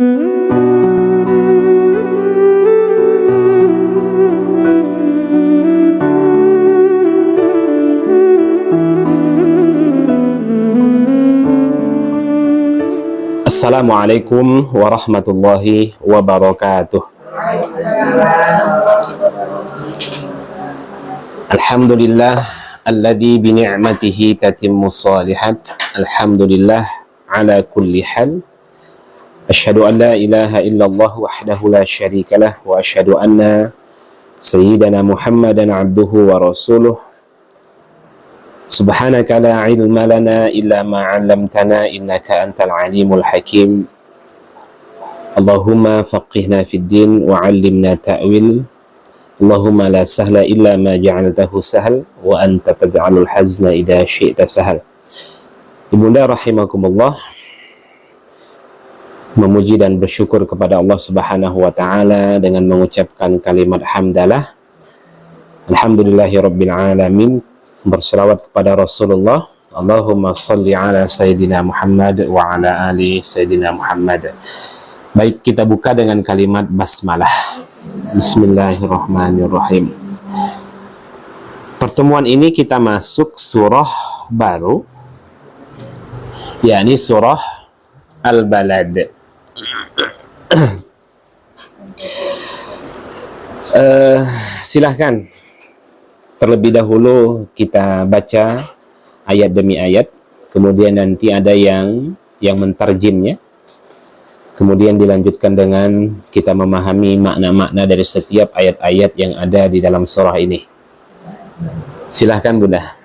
Assalamualaikum warahmatullahi wabarakatuh. Alhamdulillah alladzi bi ni'matihi tatimmus shalihat. Alhamdulillah ala kulli hal. Asyhadu an la ilaha illallah wahdahu la syarikalah wa asyhadu anna sayyidana Muhammadan abduhu wa rasuluh. Subhanaka la ilma lana illa ma 'allamtana innaka antal alimul hakim. Allahumma faqihna fid din wa 'allimna ta'wil. Allahumma la sahla illa ma ja'altahu sahal wa anta taj'alul hazna idza syi'ta sahal. Ibunda rahimakumullah, memuji dan bersyukur kepada Allah Subhanahu wa taala dengan mengucapkan kalimat hamdalah. Alhamdulillahirabbil alamin. Berselawat kepada Rasulullah. Allahumma salli ala Sayyidina Muhammad wa ala ali Sayyidina Muhammad. Baik, kita buka dengan kalimat basmalah. Bismillahirrahmanirrahim. Pertemuan ini kita masuk surah baru, yakni surah Al-Balad. Silahkan. Terlebih dahulu kita baca ayat demi ayat, kemudian nanti ada yang mentarjimnya, kemudian dilanjutkan dengan kita memahami makna-makna dari setiap ayat-ayat yang ada di dalam surah ini. Silahkan Bunda.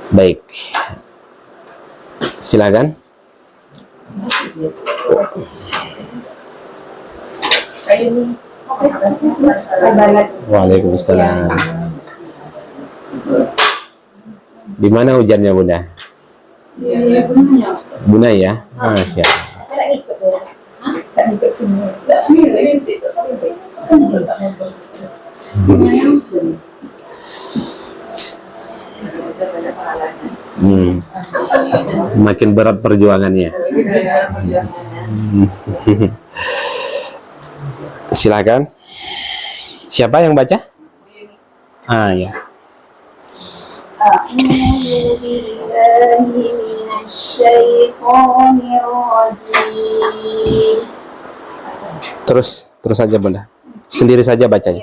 Baik, silakan. Waalaikumsalam. Di mana hujannya Bunda? Bunda ya? Masya makin berat perjuangannya. Silakan. Siapa yang baca? Ya. Terus saja Bunda. Sendiri saja bacanya.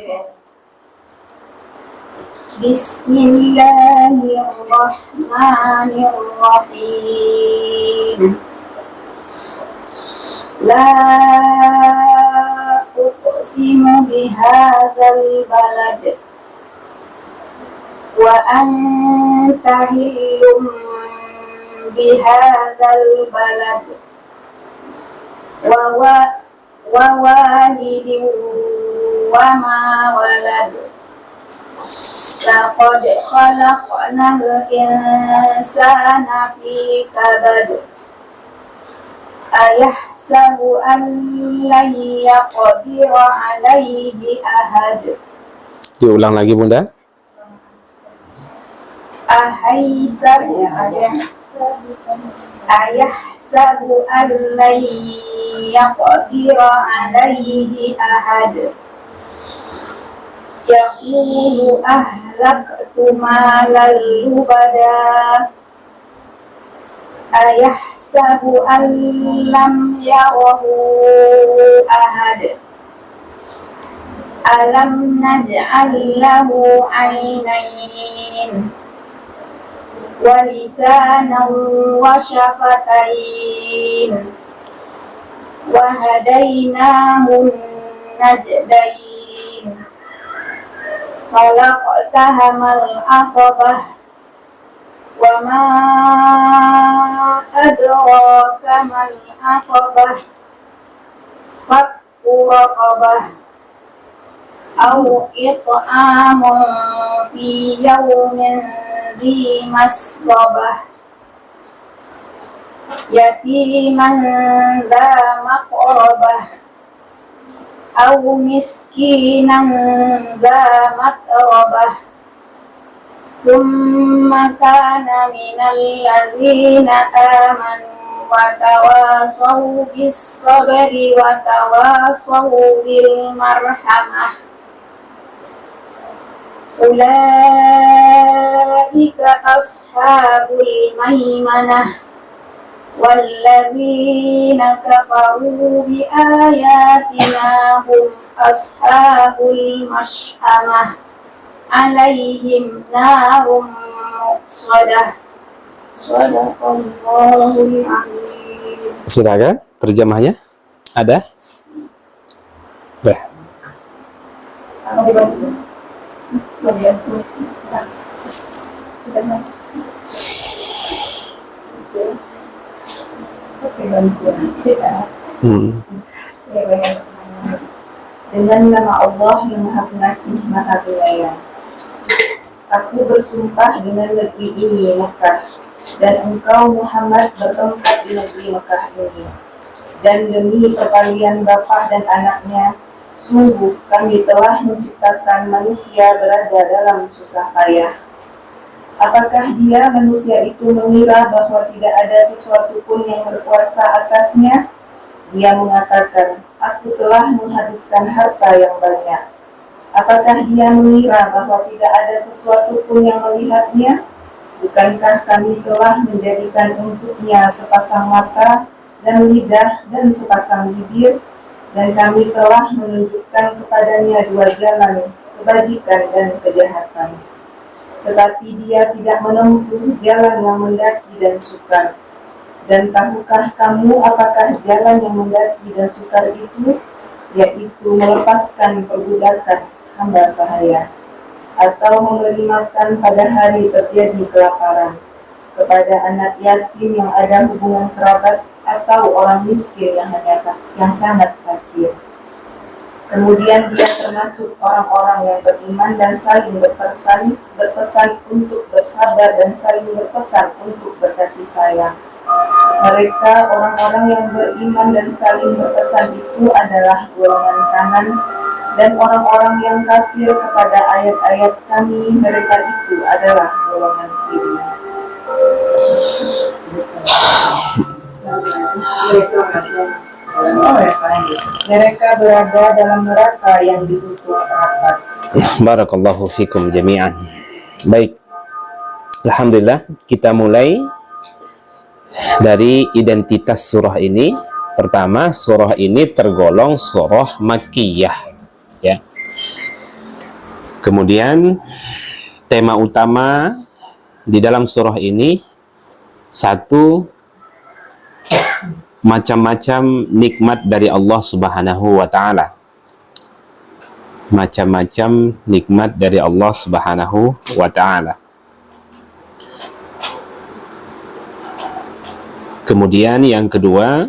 Bismillahirrahmanirrahim. La uqsimu bihadzal balad wa anta hillum bihadzal balad wa walidin wa ma walad. Laqad khalaqnal insana fi kabad. Ayahsabu an lan yaqdira alaihi ahad. Diulang lagi Bunda. Ayahsabu an lan yaqdira alaihi ahad. Yaqulu ahlaktu malal lubada. Ayahsabu an lam yarahu ahad. Alam naj'al lahu 'ainain wa lisanan wa syafatain wa hadainahu najdain. Khalaqtahamal aqabah wa ma adraka mal aqabah. Fakku raqabah aw it'amun fi yawmin dhi masghabah yatiman dha maqrabah أو مسكينا ذا متربة ثم كان من الذين آمنوا وتواصوا بالصبر وتواصوا بالمرحمة أولئك أصحاب الميمنة والذين كفروا بآياتنا هم أصحاب المشأمة عليهم نار مؤصدة صدق الله العظيم. Silakan terjemahnya. Ada? Udah. Dengan nama Allah yang Maha Pengasih, Maha Penyayang. Aku bersumpah dengan negeri ini, Mekah, dan engkau Muhammad bertempat di negeri Mekah ini. Dan demi perkalian bapa dan anaknya, sungguh kami telah menciptakan manusia berada dalam susah payah. Apakah dia manusia itu mengira bahwa tidak ada sesuatu pun yang berkuasa atasnya? Dia mengatakan, aku telah menghabiskan harta yang banyak. Apakah dia mengira bahwa tidak ada sesuatu pun yang melihatnya? Bukankah kami telah menjadikan untuknya sepasang mata dan lidah dan sepasang bibir, dan kami telah menunjukkan kepadanya dua jalan, kebajikan dan kejahatan. Tetapi dia tidak menempuh jalan yang mendaki dan sukar. Dan tahukah kamu apakah jalan yang mendaki dan sukar itu? Yaitu melepaskan perbudakan hamba sahaya, atau memberi makan pada hari terjadi kelaparan kepada anak yatim yang ada hubungan kerabat, atau orang miskin yang sangat fakir. Kemudian dia termasuk orang-orang yang beriman dan saling berpesan untuk bersabar dan saling berpesan untuk berkasih sayang. Mereka orang-orang yang beriman dan saling berpesan itu adalah golongan kanan, dan orang-orang yang kafir kepada ayat-ayat kami, mereka itu adalah golongan kiri. Mereka berada dalam neraka yang ditutup rapat. Barakallahu fikum jami'an. Baik. Alhamdulillah, kita mulai dari identitas surah ini. Pertama, surah ini tergolong surah Makkiyah, ya. Kemudian tema utama di dalam surah ini, satu, macam-macam nikmat dari Allah Subhanahu wa taala. Macam-macam nikmat dari Allah Subhanahu wa taala. Kemudian yang kedua,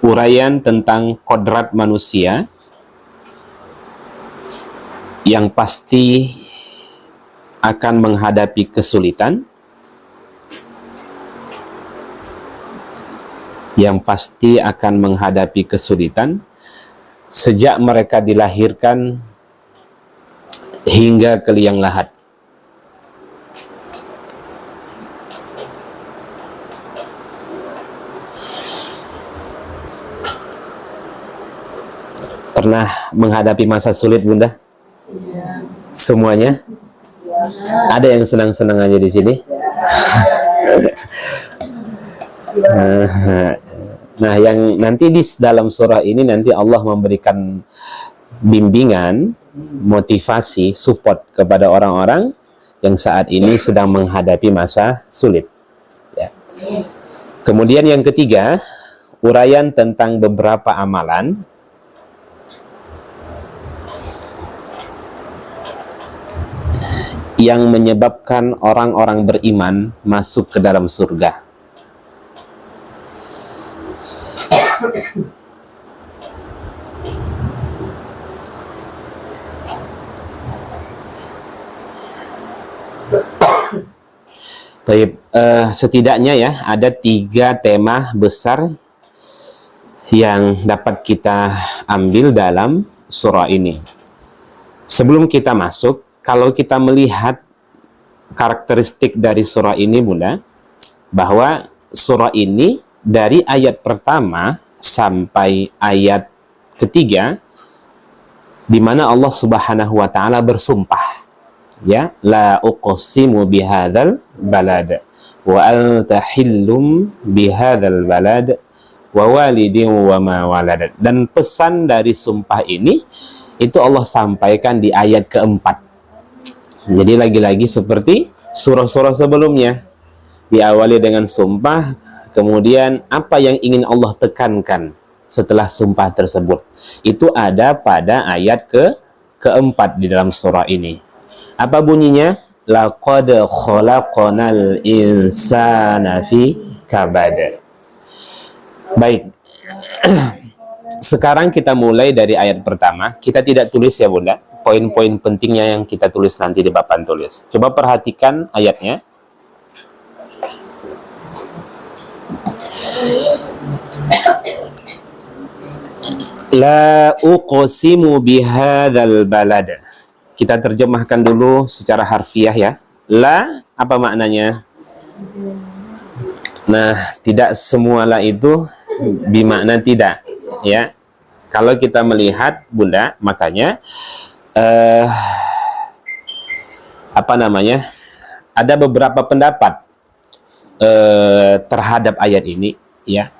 uraian tentang kodrat manusia yang pasti akan menghadapi kesulitan, sejak mereka dilahirkan hingga ke liang lahat. Pernah menghadapi masa sulit, Bunda? Ya. Semuanya? Ya. Ada yang senang-senang aja di sini? Nah, yang nanti di dalam surah ini nanti Allah memberikan bimbingan, motivasi, support kepada orang-orang yang saat ini sedang menghadapi masa sulit. Ya. Kemudian yang ketiga, uraian tentang beberapa amalan yang menyebabkan orang-orang beriman masuk ke dalam surga. Setidaknya ya ada 3 tema besar yang dapat kita ambil dalam surah ini. Sebelum kita masuk, kalau kita melihat karakteristik dari surah ini, Bunda, bahwa surah ini dari ayat pertama sampai ayat ketiga, di mana Allah Subhanahu wa taala bersumpah, ya, la uqsimu bihadzal balad wa anta hillum bihadzal balad wa walidin wa ma walad. Dan pesan dari sumpah ini itu Allah sampaikan di ayat keempat. Jadi lagi-lagi seperti surah-surah sebelumnya, diawali dengan sumpah, kemudian apa yang ingin Allah tekankan setelah sumpah tersebut itu ada pada ayat keempat di dalam surah ini. Apa bunyinya? Laqad khalaqnal insana fi kabad. Baik. Sekarang kita mulai dari ayat pertama. Kita tidak tulis ya, Bunda, poin-poin pentingnya yang kita tulis nanti di papan tulis. Coba perhatikan ayatnya. La uqsimu bihadzal balad. Kita terjemahkan dulu secara harfiah ya. La, apa maknanya? Nah, tidak semua la itu bermakna tidak, ya. Kalau kita melihat, Bunda, makanya ada beberapa pendapat terhadap ayat ini, ya.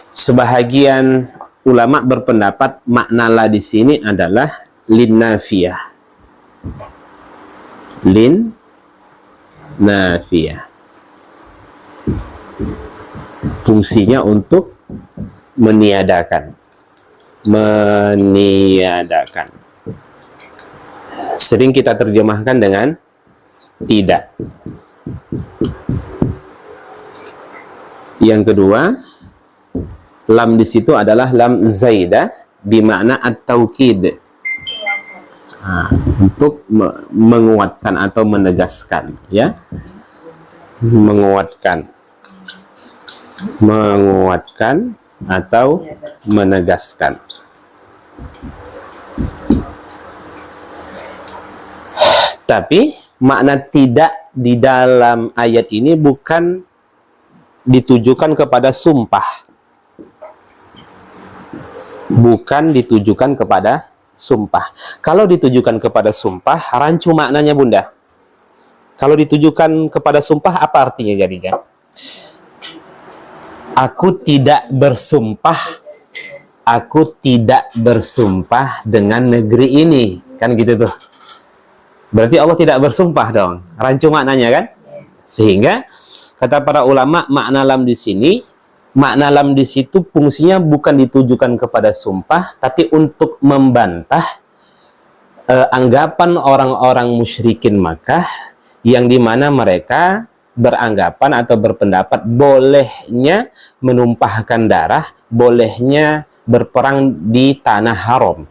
Sebahagian ulama berpendapat makna la di sini adalah linnafiyah. Linnafiyah. Fungsinya untuk meniadakan. Meniadakan. Sering kita terjemahkan dengan tidak. Yang kedua, lam di situ adalah lam zaidah bermakna at-taukid. Untuk menguatkan atau menegaskan, ya. Menguatkan atau menegaskan. Tapi makna tidak di dalam ayat ini bukan ditujukan kepada sumpah. Bukan ditujukan kepada sumpah. Kalau ditujukan kepada sumpah, rancu maknanya, Bunda. Kalau ditujukan kepada sumpah, apa artinya jadinya? Aku tidak bersumpah dengan negeri ini. Kan gitu tuh. Berarti Allah tidak bersumpah dong. Rancu maknanya kan? Sehingga kata para ulama, makna lam di sini, makna lam di situ fungsinya bukan ditujukan kepada sumpah, tapi untuk membantah anggapan orang-orang musyrikin Makkah yang dimana mereka beranggapan atau berpendapat bolehnya menumpahkan darah, bolehnya berperang di tanah haram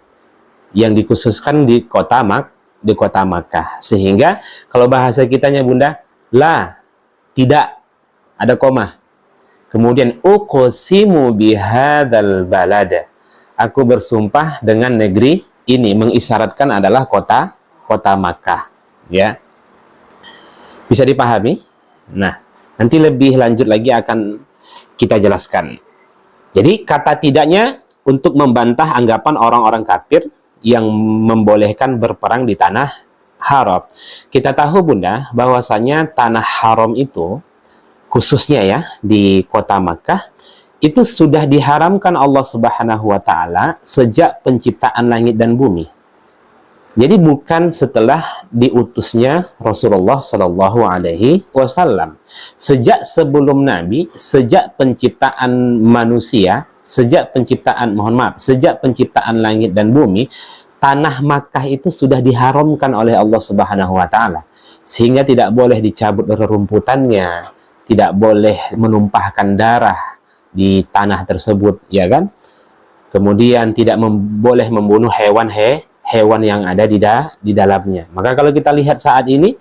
yang dikhususkan di kota Makkah. Sehingga kalau bahasa kitanya, Bunda, la, tidak, ada koma. Kemudian uqsimu bihadzal balad. Aku bersumpah dengan negeri ini, mengisyaratkan adalah kota Makkah, ya. Bisa dipahami? Nah, nanti lebih lanjut lagi akan kita jelaskan. Jadi kata tidaknya untuk membantah anggapan orang-orang kafir yang membolehkan berperang di tanah haram. Kita tahu, Bunda, bahwasanya tanah haram itu khususnya ya di kota Makkah itu sudah diharamkan Allah Subhanahu wa taala sejak penciptaan langit dan bumi. Jadi bukan setelah diutusnya Rasulullah Shallallahu alaihi wasallam. Sejak sebelum Nabi, sejak penciptaan manusia, sejak penciptaan langit dan bumi, tanah Makkah itu sudah diharamkan oleh Allah Subhanahu wa taala. Sehingga tidak boleh dicabut rerumputannya, tidak boleh menumpahkan darah di tanah tersebut, ya kan? Kemudian tidak boleh membunuh hewan yang ada di dalamnya. Maka kalau kita lihat saat ini,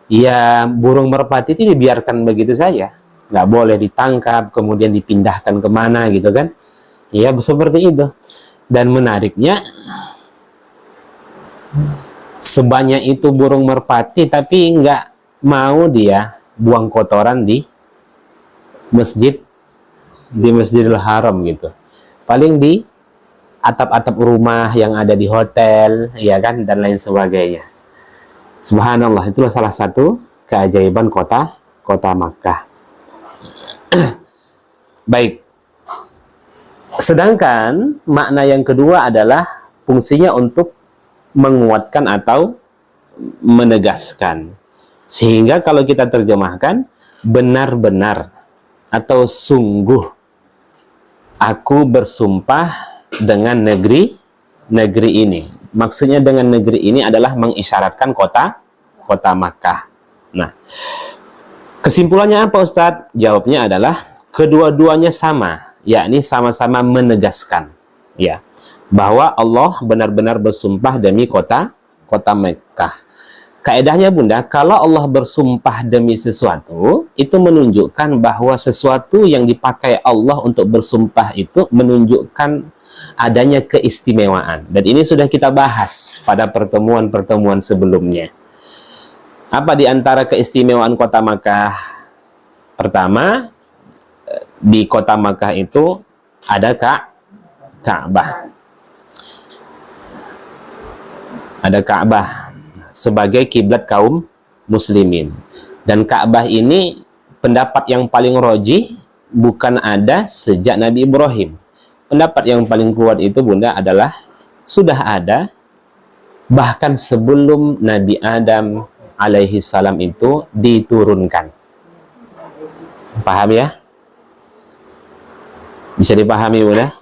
ya burung merpati itu dibiarkan begitu saja, nggak boleh ditangkap, kemudian dipindahkan kemana gitu kan. Ya, seperti itu. Dan menariknya, sebanyak itu burung merpati, tapi nggak mau dia buang kotoran di Masjidil Haram gitu. Paling di atap-atap rumah yang ada di hotel, ya kan, dan lain sebagainya. Subhanallah, itulah salah satu keajaiban kota Makkah. Baik. Sedangkan makna yang kedua adalah fungsinya untuk menguatkan atau menegaskan. Sehingga kalau kita terjemahkan, benar-benar atau sungguh aku bersumpah dengan negeri ini. Maksudnya dengan negeri ini adalah mengisyaratkan kota Makkah. Nah, kesimpulannya apa Ustadz? Jawabnya adalah kedua-duanya sama, yakni sama-sama menegaskan, ya, bahwa Allah benar-benar bersumpah demi kota Makkah. Kaedahnya Bunda, kalau Allah bersumpah demi sesuatu, itu menunjukkan bahwa sesuatu yang dipakai Allah untuk bersumpah itu menunjukkan adanya keistimewaan. Dan ini sudah kita bahas pada pertemuan-pertemuan sebelumnya. Apa di antara keistimewaan kota Makkah? Pertama, di kota Makkah itu ada Ka'bah. Ada Ka'bah sebagai kiblat kaum muslimin. Dan Ka'bah ini pendapat yang paling rajih bukan ada sejak Nabi Ibrahim. Pendapat yang paling kuat itu Bunda adalah sudah ada bahkan sebelum Nabi Adam alaihi salam itu diturunkan. Paham ya? Bisa dipahami Bunda?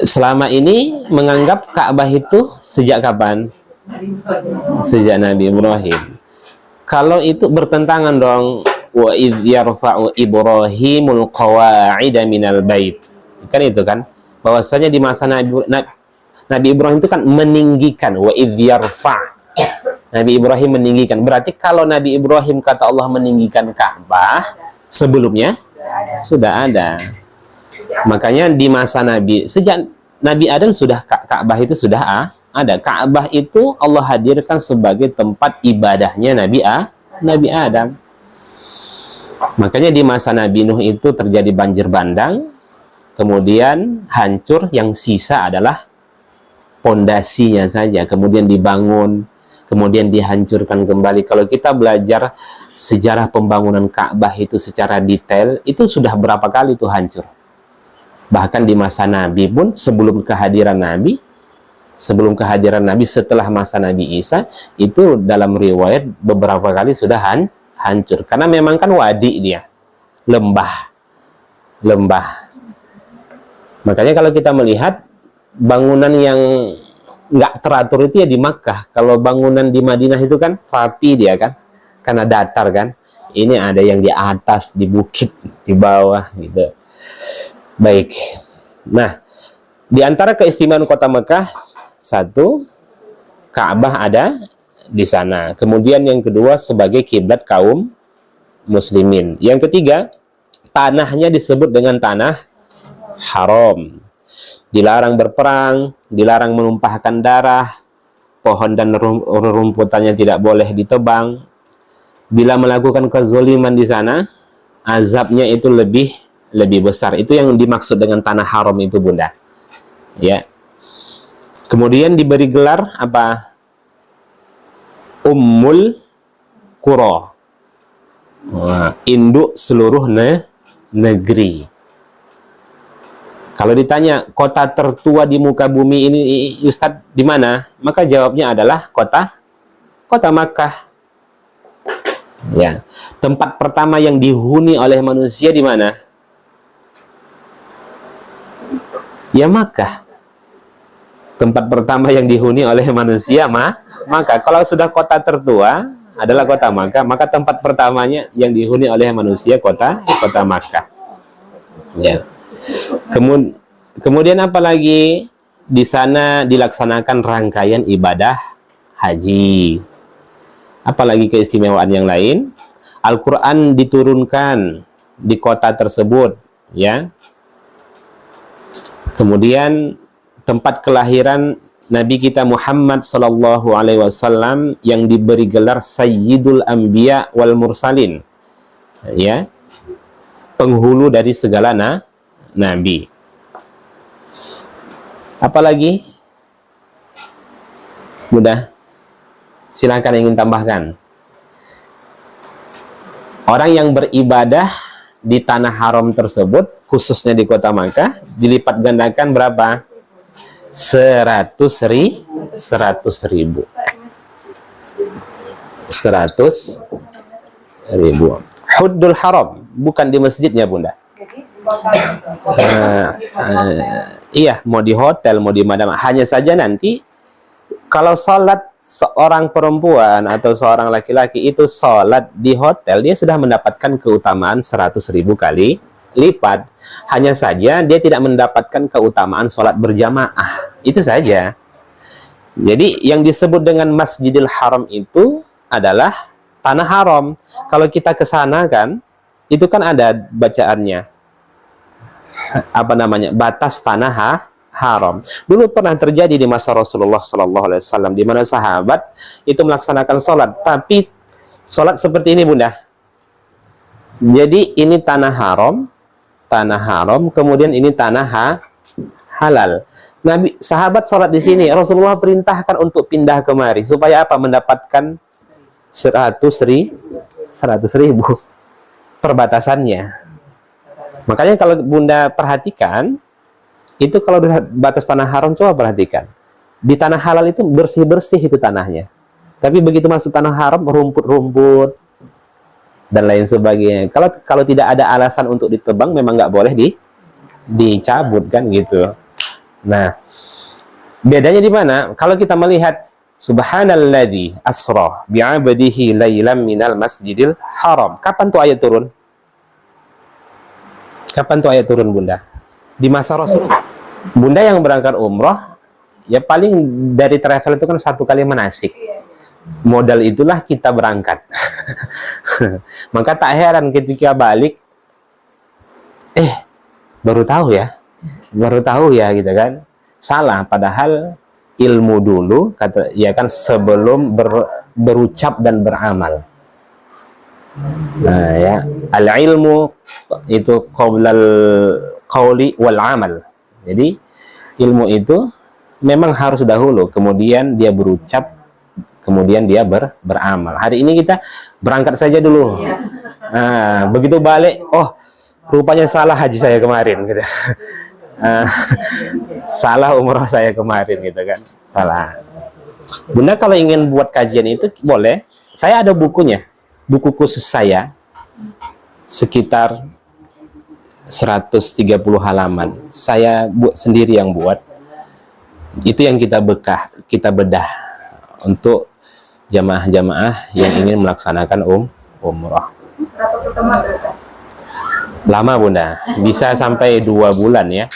Selama ini menganggap Ka'bah itu sejak kapan? Sejak Nabi Ibrahim. Kalau itu bertentangan dong, wa idh yarfa'u Ibrahimul qawa'ida minal bait. Kan itu kan, bahwasanya di masa Nabi Ibrahim itu kan meninggikan, wa idh yarfa'. Nabi Ibrahim meninggikan. Berarti kalau Nabi Ibrahim kata Allah meninggikan Ka'bah, sebelumnya sudah ada. Makanya di masa Nabi, sejak Nabi Adam sudah Ka'bah itu sudah ada. Ka'bah itu Allah hadirkan sebagai tempat ibadahnya Nabi Adam. Makanya di masa Nabi Nuh itu terjadi banjir bandang, kemudian hancur, yang sisa adalah pondasinya saja, kemudian dibangun, kemudian dihancurkan kembali. Kalau kita belajar sejarah pembangunan Ka'bah itu secara detail, itu sudah berapa kali itu hancur. Bahkan di masa Nabi pun, sebelum kehadiran Nabi, setelah masa Nabi Isa, itu dalam riwayat beberapa kali sudah hancur. Karena memang kan wadi dia, lembah. Makanya kalau kita melihat bangunan yang nggak teratur itu ya di Makkah. Kalau bangunan di Madinah itu kan rapi dia kan, karena datar kan. Ini ada yang di atas, di bukit, di bawah gitu. Baik. Nah, di antara keistimewaan kota Mekah, satu, Ka'bah ada di sana. Kemudian yang kedua, sebagai kiblat kaum muslimin. Yang ketiga, tanahnya disebut dengan tanah haram. Dilarang berperang, dilarang menumpahkan darah, pohon dan rumputannya tidak boleh ditebang. Bila melakukan kezaliman di sana, azabnya itu lebih besar. Itu yang dimaksud dengan tanah haram itu, Bunda. Ya. Kemudian diberi gelar apa? Ummul Qura. Induk seluruh negeri. Kalau ditanya kota tertua di muka bumi ini, Ustadz, di mana? Maka jawabnya adalah kota Makkah. Ya. Tempat pertama yang dihuni oleh manusia di mana? Ya Makkah. Tempat pertama yang dihuni oleh manusia Makkah. Kalau sudah kota tertua adalah kota Makkah, maka tempat pertamanya yang dihuni oleh manusia kota Makkah. Ya. Kemudian apa lagi? Di sana dilaksanakan rangkaian ibadah haji. Apalagi keistimewaan yang lain? Al-Quran diturunkan di kota tersebut, ya. Kemudian tempat kelahiran Nabi kita Muhammad sallallahu alaihi wasallam yang diberi gelar Sayyidul Anbiya wal Mursalin, ya, penghulu dari segala nabi. Apalagi mudah, silakan ingin tambahkan. Orang yang beribadah di tanah haram tersebut, khususnya di kota Makkah, dilipat gandakan berapa? 100 ribu. Huddul haram, bukan di masjidnya, Bunda. Iya, mau di hotel, mau di mana, hanya saja nanti kalau sholat seorang perempuan atau seorang laki-laki itu sholat di hotel, dia sudah mendapatkan keutamaan 100.000 kali lipat. Hanya saja dia tidak mendapatkan keutamaan sholat berjamaah. Itu saja. Jadi yang disebut dengan Masjidil Haram itu adalah tanah haram. Kalau kita ke sana kan, itu kan ada bacaannya. Apa namanya? Batas tanah haram. Dulu pernah terjadi di masa Rasulullah SAW, di mana sahabat itu melaksanakan sholat, tapi sholat seperti ini, Bunda. Jadi ini tanah haram, kemudian ini tanah halal. Nabi, sahabat sholat di sini, Rasulullah perintahkan untuk pindah kemari supaya apa? Mendapatkan 100.000 perbatasannya. Makanya kalau Bunda perhatikan, itu kalau batas tanah haram, coba perhatikan. Di tanah halal itu bersih-bersih itu tanahnya. Tapi begitu masuk tanah haram, rumput-rumput dan lain sebagainya. Kalau tidak ada alasan untuk ditebang, memang nggak boleh dicabut kan gitu. Nah, bedanya di mana? Kalau kita melihat Subhanalladzi asra bi'abdihi lailan minal masjidil haram. Kapan tuh ayat turun? Kapan tuh ayat turun, Bunda? Di masa Rasul. Bunda yang berangkat umroh, ya paling dari travel itu kan 1 kali manasik. Modal itulah kita berangkat. Maka tak heran ketika balik, baru tahu ya gitu kan. Salah, padahal ilmu dulu, kata ya kan, sebelum berucap dan beramal. Nah ya, al-ilmu itu qablal qauli wal amal. Jadi ilmu itu memang harus dahulu, kemudian dia berucap, kemudian dia beramal. Hari ini kita berangkat saja dulu. Nah, begitu balik, oh rupanya salah haji saya kemarin gitu. Salah umrah saya kemarin gitu kan. Salah. Bunda kalau ingin buat kajian itu boleh. Saya ada bukunya. Buku khusus saya sekitar 130 halaman. Saya buat sendiri, yang buat. Itu yang kita bedah untuk jamaah-jamaah yang ingin melaksanakan umrah. Berapa pertemuan, Ustaz? Lama, Bunda. Bisa sampai 2 bulan ya.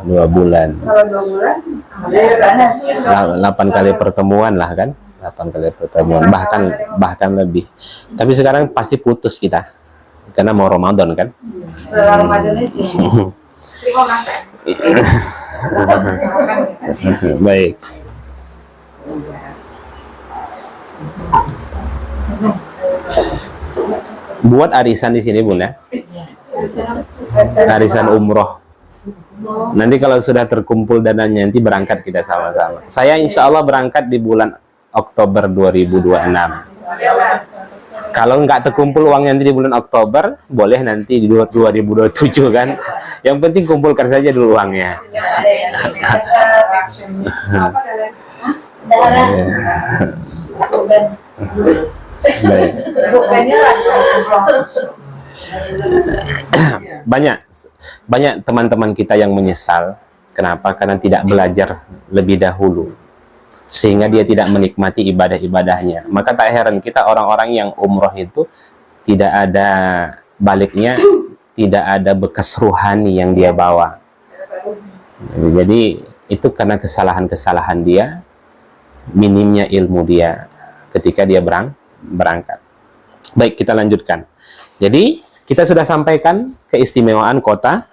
2 bulan. Kalau 2 bulan, 8 kali pertemuan lah kan. 8 kali pertemuan, bahkan lebih. Tapi sekarang pasti putus kita. Karena mau Ramadan kan. setelah Ramadan aja. Terima kasih. Baik. Buat arisan di sini, Bunda. Arisan umroh. Nanti kalau sudah terkumpul dananya, nanti berangkat kita sama-sama. Saya insya Allah berangkat di bulan Oktober 2026. Kalau nggak terkumpul uangnya nanti di bulan Oktober, boleh nanti di 2027 kan. Yang penting kumpulkan saja dulu uangnya. Baik. Banyak teman-teman kita yang menyesal. Kenapa? Karena tidak belajar lebih dahulu, sehingga dia tidak menikmati ibadah-ibadahnya. Maka tak heran kita orang-orang yang umroh itu tidak ada baliknya, tidak ada bekas ruhani yang dia bawa. Jadi itu karena kesalahan-kesalahan dia, minimnya ilmu dia ketika dia berangkat. Baik, kita lanjutkan. Jadi kita sudah sampaikan keistimewaan kota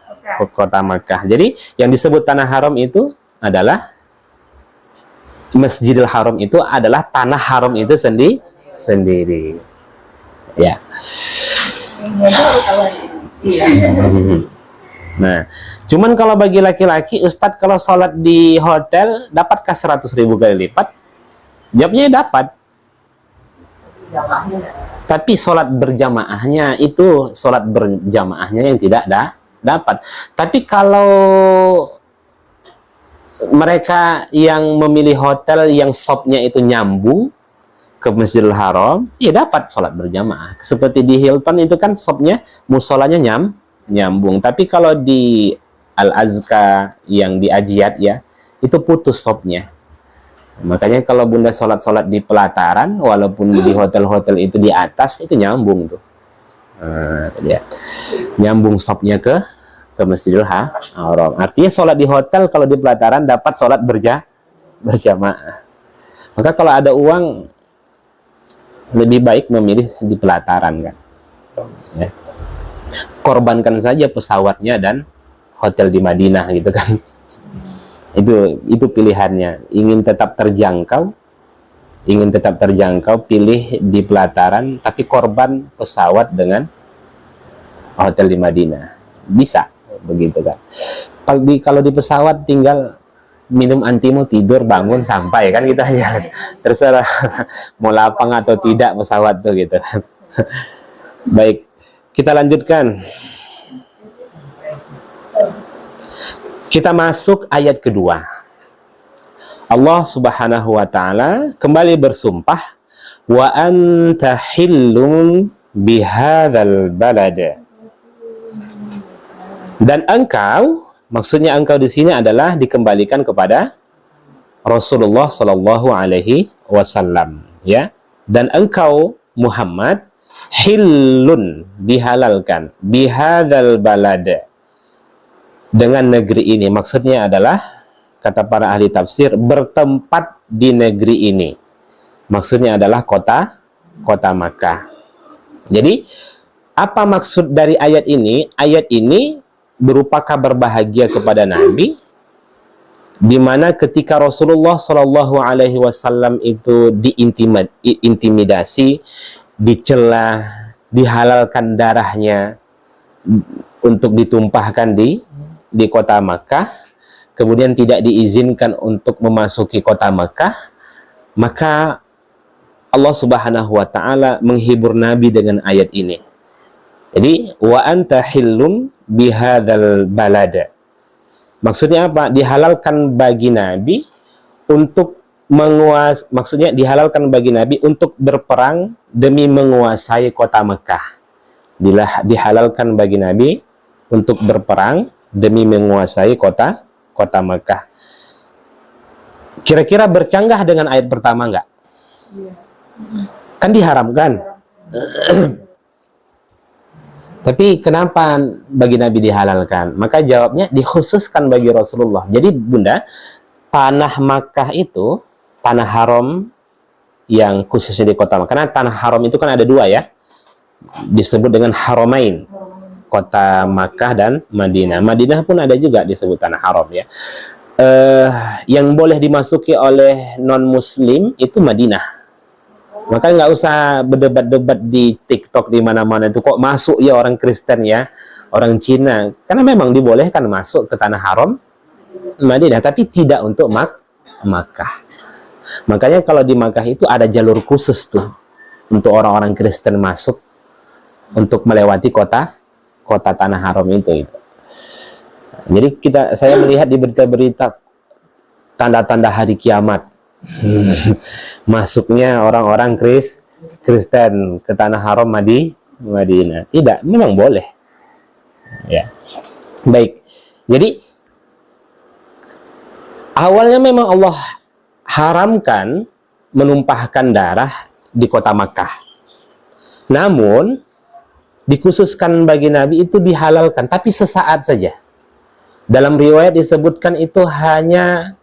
Makkah. Jadi yang disebut tanah haram itu adalah Masjidil Haram, itu adalah tanah haram itu sendiri. Ya. Nah, cuman kalau bagi laki-laki, Ustadz kalau sholat di hotel dapatkah 100.000 kali lipat? Jawabnya dapat. Tapi sholat berjamaahnya yang tidak dapat. Tapi kalau mereka yang memilih hotel yang shopnya itu nyambung ke Masjidil Haram, ya dapat sholat berjamaah. Seperti di Hilton itu kan shopnya, musolanya nyambung. Tapi kalau di Al-Azka yang di Ajiat ya, itu putus shopnya. Makanya kalau Bunda sholat di pelataran, walaupun di hotel-hotel itu di atas, itu nyambung tuh. Ya. Nyambung shopnya ke Masjidil Haram. Artinya sholat di hotel kalau di pelataran dapat sholat berjamaah. Maka kalau ada uang, lebih baik memilih di pelataran kan. Ya. Korbankan saja pesawatnya dan hotel di Madinah gitu kan. Itu pilihannya. Ingin tetap terjangkau, pilih di pelataran, tapi korban pesawat dengan hotel di Madinah. Bisa begitu kan. Kalau di pesawat tinggal minum antimo, tidur, bangun, sampai kan gitu aja. Terserah mau lapang atau tidak pesawat tuh gitu kan. Baik, kita lanjutkan. Kita masuk ayat kedua. Allah Subhanahu wa taala kembali bersumpah, wa anta hillun bihadzal balad. Dan engkau, maksudnya engkau di sini adalah dikembalikan kepada Rasulullah Sallallahu Alaihi Wasallam, ya. Dan engkau Muhammad hillun, dihalalkan, bihadzal balad, dengan negeri ini. Maksudnya adalah, kata para ahli tafsir, bertempat di negeri ini. Maksudnya adalah kota Makkah. Jadi apa maksud dari ayat ini? Ayat ini berupa kabar bahagia kepada Nabi, di mana ketika Rasulullah Shallallahu Alaihi Wasallam itu diintimidasi, dicela, dihalalkan darahnya untuk ditumpahkan di kota Makkah, kemudian tidak diizinkan untuk memasuki kota Makkah, maka Allah Subhanahu wa taala menghibur Nabi dengan ayat ini. Jadi wa anta hillun bihadzal balad. Maksudnya apa? Dihalalkan bagi Nabi untuk maksudnya dihalalkan bagi Nabi untuk berperang demi menguasai kota Mekah. Dihalalkan bagi Nabi untuk berperang demi menguasai kota Mekah. Kira-kira bercanggah dengan ayat pertama enggak? Kan diharamkan. Tapi kenapa bagi Nabi dihalalkan? Maka jawabnya dikhususkan bagi Rasulullah. Jadi Bunda, tanah Makkah itu, tanah haram yang khususnya di kota Makkah. Karena tanah haram itu kan ada dua ya. Disebut dengan Haramain. Kota Makkah dan Madinah. Madinah pun ada juga disebut tanah haram ya. Yang boleh dimasuki oleh non-muslim itu Madinah. Maka nggak usah berdebat-debat di TikTok di mana-mana itu kok masuk ya orang Kristen ya, orang Cina. Karena memang dibolehkan masuk ke tanah haram Madinah, tapi tidak untuk Makkah. Makanya kalau di Makkah itu ada jalur khusus tuh untuk orang-orang Kristen masuk untuk melewati kota tanah haram itu. Jadi saya melihat di berita-berita tanda-tanda hari kiamat. Masuknya orang-orang Kristen ke tanah haram Madinah. Tidak, memang boleh. Ya. Baik. Jadi awalnya memang Allah haramkan menumpahkan darah di kota Makkah. Namun dikhususkan bagi Nabi itu dihalalkan, tapi sesaat saja. Dalam riwayat disebutkan itu hanya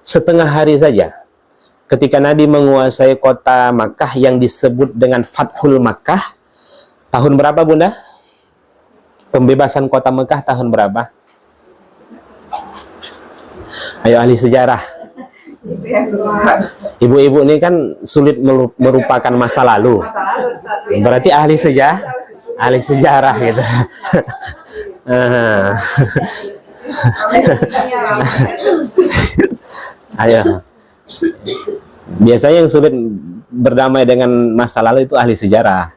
setengah hari saja. Ketika Nabi menguasai kota Makkah yang disebut dengan Fathul Makkah, tahun berapa Bunda? pembebasan kota Mekah tahun berapa? Ayo ahli sejarah. Itu yang susah. Ibu-ibu ini kan sulit merupakan masa lalu. Masa lalu, Ustaz. Berarti ahli sejarah gitu. Ayo. Biasanya yang sulit berdamai dengan masa lalu itu ahli sejarah.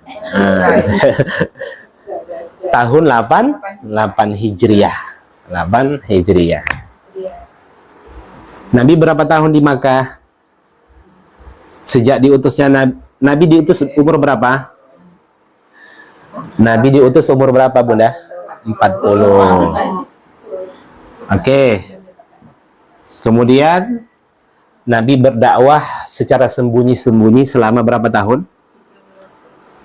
Tahun 8 Hijriah. 8 Hijriah. Nabi berapa tahun di Makkah? Sejak diutusnya Nabi diutus umur berapa? Nabi diutus umur berapa, Bunda? 40. Oke. Kemudian Nabi berdakwah secara sembunyi-sembunyi selama berapa tahun?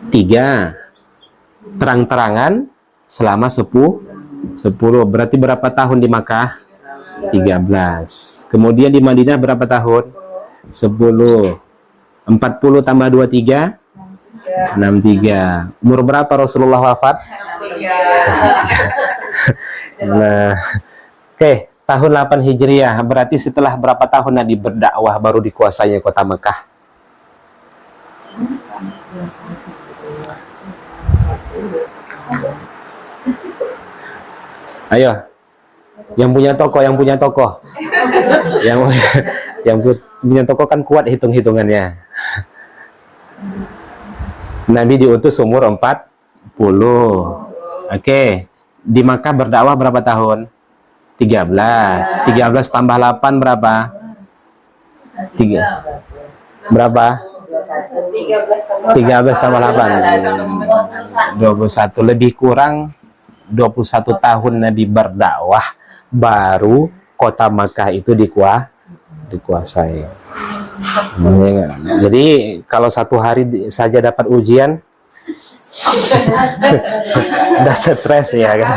3. Terang-terangan selama 10. Berarti berapa tahun di Makkah? 13. Kemudian di Madinah berapa tahun? 10. 40 tambah 23 63. Umur berapa Rasulullah wafat? Nah, oke, tahun 8 Hijriah. Berarti setelah berapa tahun Nabi berdakwah baru dikuasainya kota Mekah? Ayo. Yang punya toko. yang punya toko kan kuat hitung-hitungannya. Nabi diutus umur 40. Oke. Di Makkah berdakwah berapa tahun? 13. 13 tambah 8 berapa? 3. Berapa? 13 tambah 8. 21. Lebih kurang 21 tahun Nabi berdakwah baru kota Makkah itu dikuasai. Jadi kalau satu hari saja dapat ujian udah stres ya kan.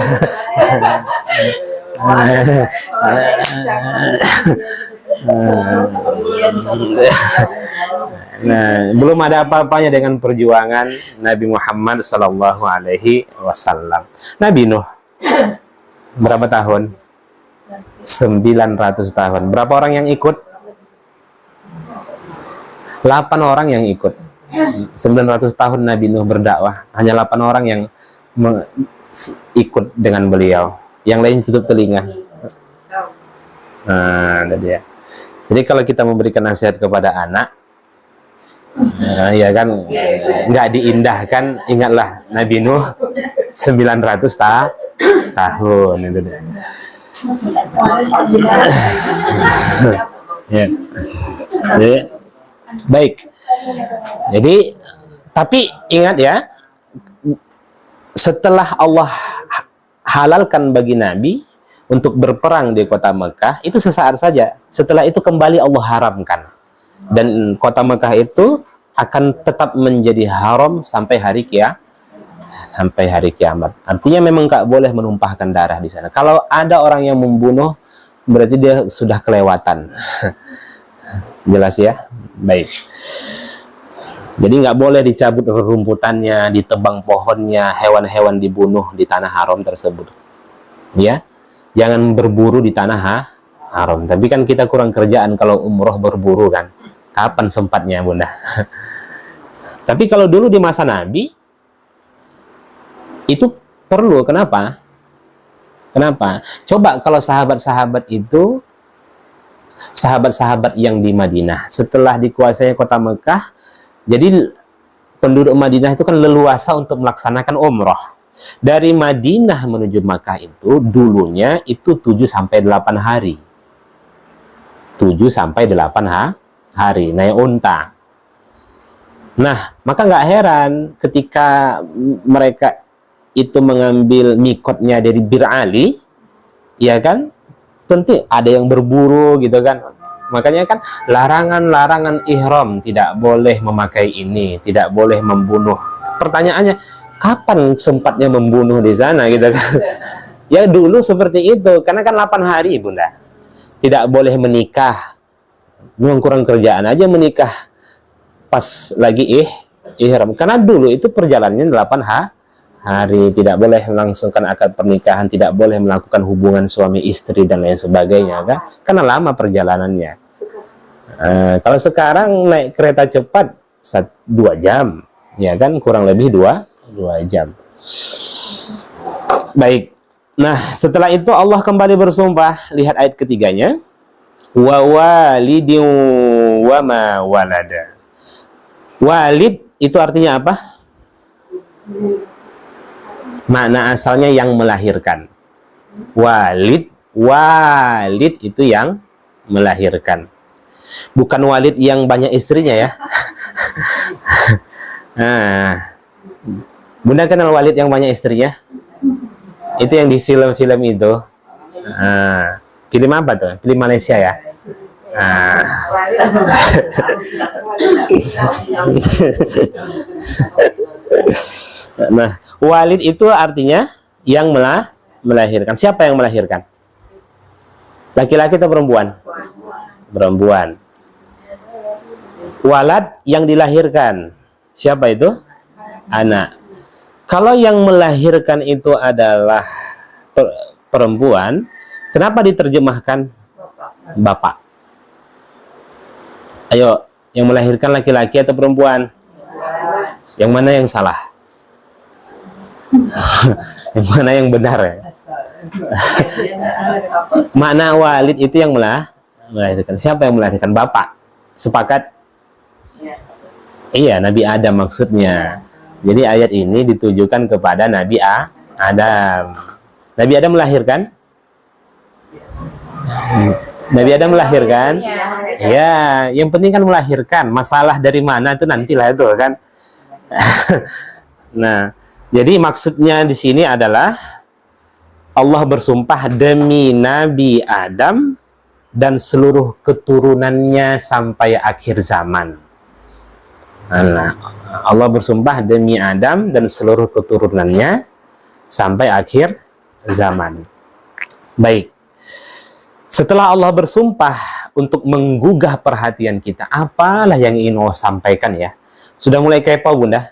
Nah, belum ada apa-apanya dengan perjuangan Nabi Muhammad Sallallahu Alaihi Wasallam. Nabi Nuh berapa tahun? 900 tahun. Berapa orang yang ikut? 8 orang yang ikut. 900 tahun Nabi Nuh berdakwah. Hanya 8 orang yang ikut dengan beliau. Yang lain tutup telinga. Nah, ada dia. Jadi kalau kita memberikan nasihat kepada anak, ya kan, nggak diindahkan, ingatlah Nabi Nuh 900 tahun itu dia. Ya. Jadi, baik. Jadi, tapi ingat ya, setelah Allah halalkan bagi Nabi untuk berperang di kota Mekah, itu sesaat saja. Setelah itu kembali Allah haramkan. Dan kota Mekah itu akan tetap menjadi haram sampai hari kiamat. Artinya memang nggak boleh menumpahkan darah di sana. Kalau ada orang yang membunuh, berarti dia sudah kelewatan. Jelas ya? Baik. Jadi nggak boleh dicabut rumputannya, ditebang pohonnya, hewan-hewan dibunuh di tanah haram tersebut. Ya, jangan berburu di tanah haram. Tapi kan kita kurang kerjaan kalau umroh berburu kan. Kapan sempatnya, Bunda? Tapi kalau dulu di masa Nabi, itu perlu. Kenapa? Coba kalau sahabat-sahabat itu, sahabat-sahabat yang di Madinah, setelah dikuasai kota Mekah, jadi penduduk Madinah itu kan leluasa untuk melaksanakan umroh. Dari Madinah menuju Makkah itu dulunya itu 7-8 hari. 7-8 hari naik unta. Nah, maka nggak heran ketika mereka itu mengambil mikotnya dari Bir Ali, ya kan? Tentu ada yang berburu gitu kan. Makanya kan larangan-larangan ihram, tidak boleh memakai ini, tidak boleh membunuh. Pertanyaannya, kapan sempatnya membunuh di sana gitu kan? Ya dulu seperti itu, karena kan 8 hari, Bunda. Tidak boleh menikah. Memang kurang kerjaan aja menikah pas lagi ihram. Karena dulu itu perjalanannya 8 hari, tidak boleh melangsungkan akad pernikahan, tidak boleh melakukan hubungan suami istri dan lain sebagainya kan, karena lama perjalanannya. Kalau sekarang naik kereta cepat 2 jam, ya kan, kurang lebih 2 jam. Baik. Nah, setelah itu Allah kembali bersumpah. Lihat ayat ketiganya. Wa walidin wa ma walada. Walid itu artinya apa? Makna asalnya yang melahirkan. Walid itu yang melahirkan. Bukan walid yang banyak istrinya ya. Nah, Bunda kenal walid yang banyak istrinya? Itu yang di film-film itu. Film apa tuh? Film Malaysia ya? Nah, walid itu artinya yang melahirkan. Siapa yang melahirkan? Laki-laki atau perempuan? Perempuan. Walad yang dilahirkan. Siapa itu? Anak. Kalau yang melahirkan itu adalah perempuan, kenapa diterjemahkan bapak? Ayo, yang melahirkan laki-laki atau perempuan? Yang mana yang salah? Yang mana yang benar ya? Makna walid itu yang melahirkan. Siapa yang melahirkan? Bapak. Sepakat? Iya, Nabi Adam maksudnya. Jadi ayat ini ditujukan kepada Nabi Adam. Nabi Adam melahirkan? Nabi Adam melahirkan? Ya, yang penting kan melahirkan. Masalah dari mana itu nantilah itu kan. Nah, jadi maksudnya di sini adalah Allah bersumpah demi Nabi Adam dan seluruh keturunannya sampai akhir zaman. Nah, Allah bersumpah demi Adam dan seluruh keturunannya sampai akhir zaman. Baik. Setelah Allah bersumpah untuk menggugah perhatian kita, apalah yang ingin Allah sampaikan ya? Sudah mulai kepo, Bunda?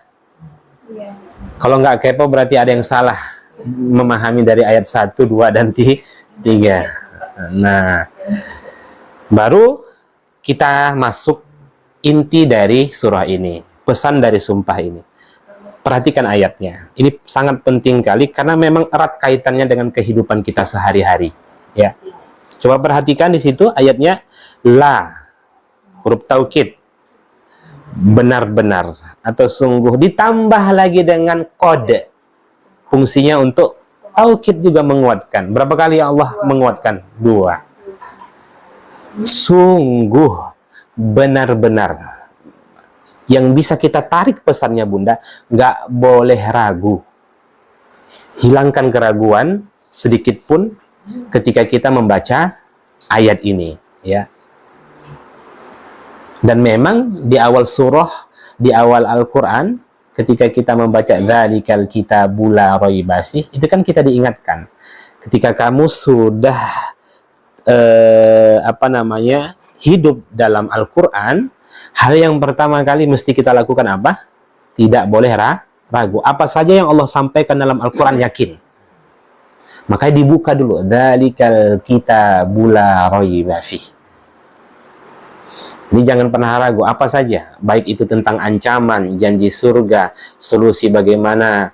Iya. Kalau nggak kepo berarti ada yang salah memahami dari ayat 1, 2, dan 3. Nah, baru kita masuk inti dari surah ini, pesan dari sumpah ini. Perhatikan ayatnya. Ini sangat penting kali karena memang erat kaitannya dengan kehidupan kita sehari-hari. Ya, coba perhatikan di situ ayatnya la, huruf taukid, benar-benar atau sungguh, ditambah lagi dengan kode, fungsinya untuk taukid juga menguatkan. Berapa kali Allah menguatkan? 2. Sungguh, benar-benar. Yang bisa kita tarik pesannya, Bunda, nggak boleh ragu. Hilangkan keraguan sedikit pun ketika kita membaca ayat ini, ya. Dan memang di awal surah, di awal Al-Quran, ketika kita membaca dzalikal kitabul la raiba fih, itu kan kita diingatkan ketika kamu sudah hidup dalam Al-Quran, hal yang pertama kali mesti kita lakukan apa? Tidak boleh ragu. Apa saja yang Allah sampaikan dalam Al-Quran, yakin. Makanya dibuka dulu. Dzalikal kitabul la raiba fih. Ini jangan pernah ragu. Apa saja. Baik itu tentang ancaman, janji surga, solusi bagaimana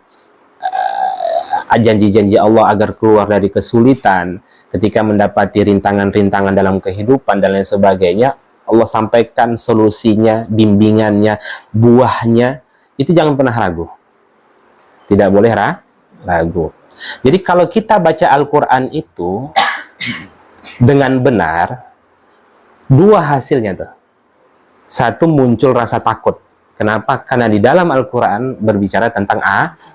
janji-janji Allah agar keluar dari kesulitan, ketika mendapati rintangan-rintangan dalam kehidupan dan lain sebagainya, Allah sampaikan solusinya, bimbingannya, buahnya. Itu jangan pernah ragu. Tidak boleh ragu. Jadi kalau kita baca Al-Quran itu dengan benar, 2 hasilnya tuh. 1, muncul rasa takut. Kenapa? Karena di dalam Al-Quran berbicara tentang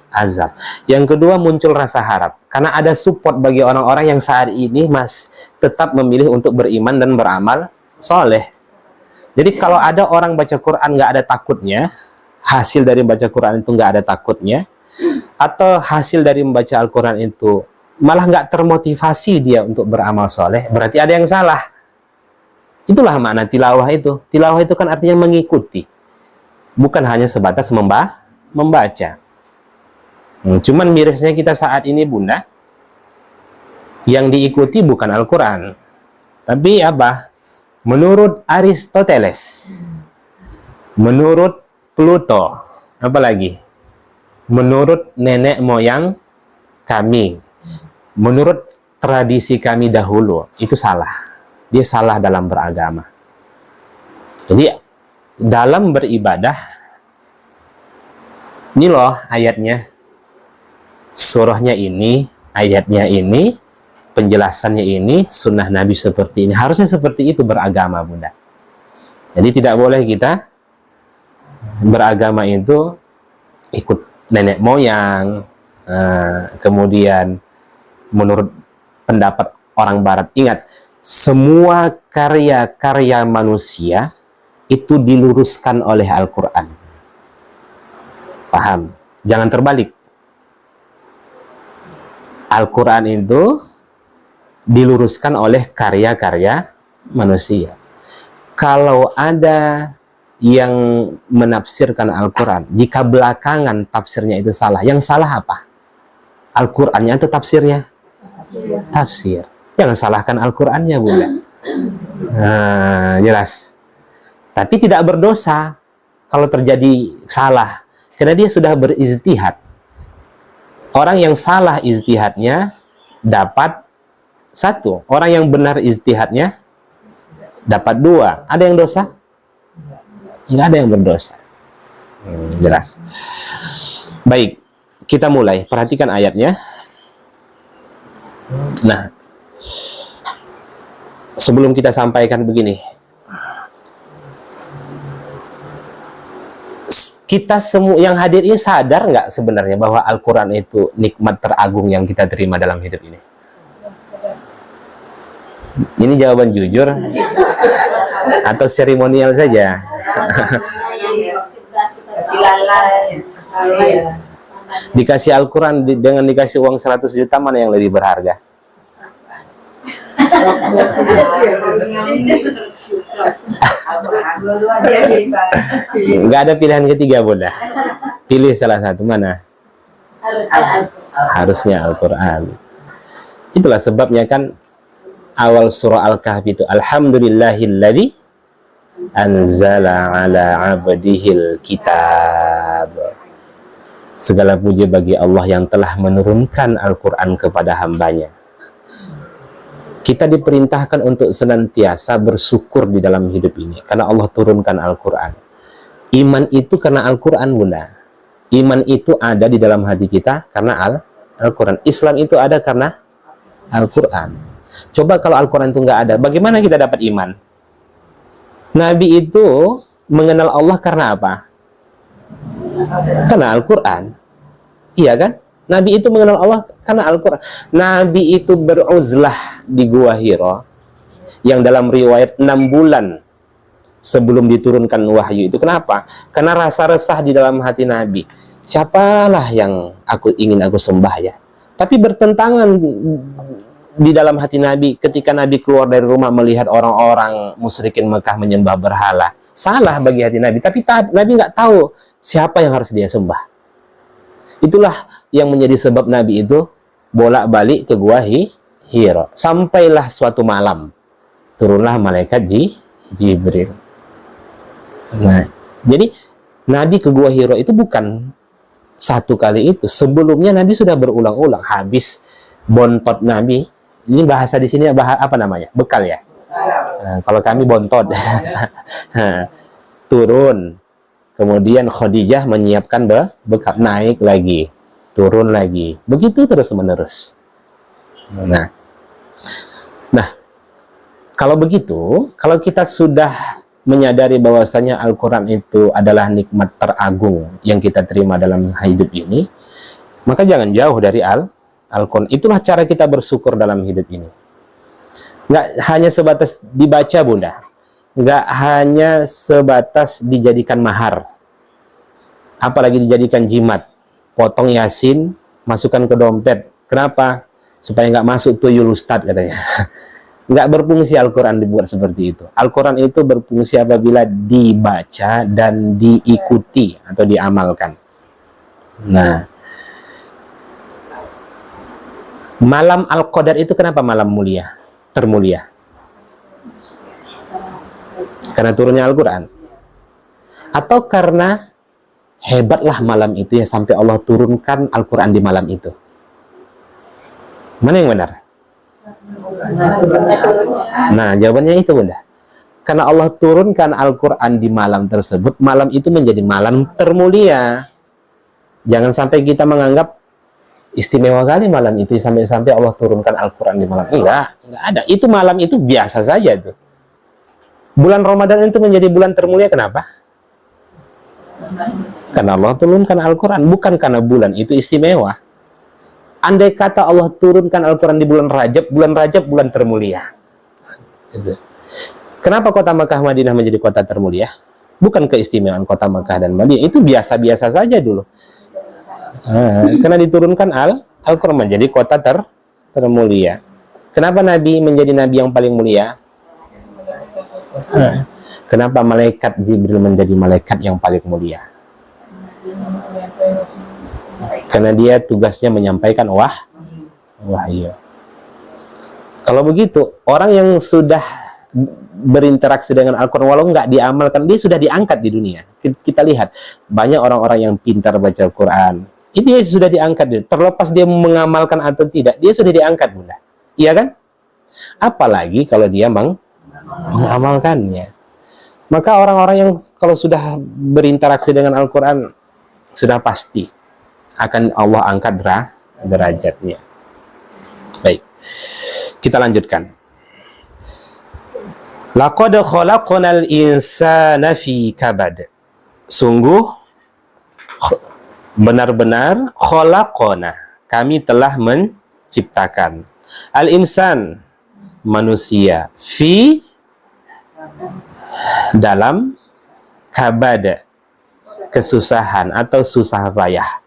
azab. Yang kedua, muncul rasa harap. Karena ada support bagi orang-orang yang saat ini masih tetap memilih untuk beriman dan beramal soleh. Jadi kalau ada orang baca Quran nggak ada takutnya, hasil dari baca Quran itu nggak ada takutnya, atau hasil dari membaca Al-Quran itu malah nggak termotivasi dia untuk beramal soleh, berarti ada yang salah. Itulah makna tilawah itu. Tilawah itu kan artinya mengikuti. Bukan hanya sebatas membaca. Cuman mirisnya kita saat ini Bunda, yang diikuti bukan Al-Quran, tapi apa? Menurut Aristoteles, menurut Pluto, apalagi? Menurut nenek moyang kami, menurut tradisi kami dahulu, itu salah. Dia salah dalam beragama. Jadi dalam beribadah, ini loh ayatnya, surahnya ini, ayatnya ini, penjelasannya ini, sunnah Nabi seperti ini. Harusnya seperti itu beragama Bunda. Jadi tidak boleh kita beragama itu ikut nenek moyang, kemudian menurut pendapat orang Barat. Ingat, semua karya-karya manusia itu diluruskan oleh Al-Quran. Paham? Jangan terbalik. Al-Quran itu diluruskan oleh karya-karya manusia. Kalau ada yang menafsirkan Al-Quran, jika belakangan tafsirnya itu salah, yang salah apa? Al-Qurannya atau tafsirnya? Tafsir. Jangan salahkan Al-Qurannya, Bunda. Jelas. Tapi tidak berdosa kalau terjadi salah, karena dia sudah berijtihad. Orang yang salah ijtihadnya dapat 1. Orang yang benar ijtihadnya dapat 2. Ada yang dosa? Nggak ada yang berdosa. Jelas. Baik, kita mulai. Perhatikan ayatnya. Nah, sebelum kita sampaikan begini, kita semua yang hadir ini sadar nggak sebenarnya bahwa Al-Quran itu nikmat teragung yang kita terima dalam hidup ini? Ini jawaban jujur atau seremonial saja? Dikasih Al-Quran dengan dikasih uang 100 juta, mana yang lebih berharga? Nggak ada pilihan ketiga, Bunda. Pilih salah satu, mana? Harusnya Al-Quran. Itulah sebabnya kan awal surah Al-Kahfi itu, Alhamdulillahilladzi anzala ala abdihil kitab. Segala puji bagi Allah yang telah menurunkan Al-Quran kepada hambanya. Kita diperintahkan untuk senantiasa bersyukur di dalam hidup ini karena Allah turunkan Al-Quran. Iman itu karena Al-Quran, Bunda. Iman itu ada di dalam hati kita karena Al-Quran. Islam itu ada karena Al-Quran. Coba kalau Al-Quran itu nggak ada, bagaimana kita dapat iman? Nabi itu mengenal Allah karena apa? Karena Al-Quran. Iya kan? Nabi itu mengenal Allah karena Al-Quran. Nabi itu beruzlah di Gua Hira, yang dalam riwayat 6 bulan sebelum diturunkan wahyu itu. Kenapa? Karena rasa resah di dalam hati Nabi. Siapalah yang ingin aku sembah ya? Tapi bertentangan di dalam hati Nabi ketika Nabi keluar dari rumah melihat orang-orang musyrikin Mekah menyembah berhala. Salah bagi hati Nabi, tapi Nabi nggak tahu siapa yang harus dia sembah. Itulah yang menjadi sebab Nabi itu bolak-balik ke Gua Hira. Sampailah suatu malam turunlah malaikat Jibril. Nah, jadi Nabi ke Gua Hira itu bukan satu kali itu. Sebelumnya Nabi sudah berulang-ulang. Habis bontot Nabi, ini bahasa di sini apa namanya? Bekal ya. Nah, kalau kami bontot. Turun. Kemudian Khadijah menyiapkan bekal, naik lagi, turun lagi, begitu terus menerus. Nah, kalau begitu, kalau kita sudah menyadari bahwasanya Al-Quran itu adalah nikmat teragung yang kita terima dalam hidup ini, maka jangan jauh dari Al-Quran. Itulah cara kita bersyukur dalam hidup ini. Nggak hanya sebatas dibaca, Bunda. Nggak hanya sebatas dijadikan mahar, apalagi dijadikan jimat. Potong Yasin, masukkan ke dompet. Kenapa? Supaya nggak masuk tuyul ustadz katanya. Nggak berfungsi Al-Quran dibuat seperti itu. Al-Quran itu berfungsi apabila dibaca dan diikuti atau diamalkan. Nah, Malam Al-Qadar itu kenapa malam mulia, termulia? Karena turunnya Al-Quran? Atau karena hebatlah malam itu ya sampai Allah turunkan Al-Quran di malam itu? Mana yang benar? Nah, jawabannya itu Bunda. Karena Allah turunkan Al-Quran di malam tersebut, malam itu menjadi malam termulia. Jangan sampai kita menganggap istimewa kali malam itu sampai Allah turunkan Al-Quran di malam. Enggak ada. Itu malam itu biasa saja tuh. Bulan Ramadan itu menjadi bulan termulia kenapa? Karena Allah turunkan Al-Quran, bukan karena bulan itu istimewa. Andai kata Allah turunkan Al-Quran di bulan Rajab bulan termulia. Kenapa kota Makkah Madinah menjadi kota termulia? Bukan keistimewaan kota Makkah dan Madinah, itu biasa-biasa saja dulu. Karena diturunkan Al-Quran menjadi kota termulia. Kenapa Nabi menjadi Nabi yang paling mulia? Kenapa malaikat Jibril menjadi malaikat yang paling mulia? Karena dia tugasnya menyampaikan wahyu. Kalau begitu, orang yang sudah berinteraksi dengan Al-Quran walau nggak diamalkan, dia sudah diangkat di dunia. Kita lihat banyak orang-orang yang pintar baca Al-Quran, ini dia sudah diangkat, terlepas dia mengamalkan atau tidak, dia sudah diangkat Bunda. Iya kan? Apalagi kalau dia mengamalkannya. Maka orang-orang yang kalau sudah berinteraksi dengan Al-Quran sudah pasti akan Allah angkat derajatnya. Baik, kita lanjutkan. Laqad khalaqnal insana fi kabad. Sungguh benar-benar khalaqna, kami telah menciptakan al-insan, manusia, fi, dalam, kabad, kesusahan atau susah payah.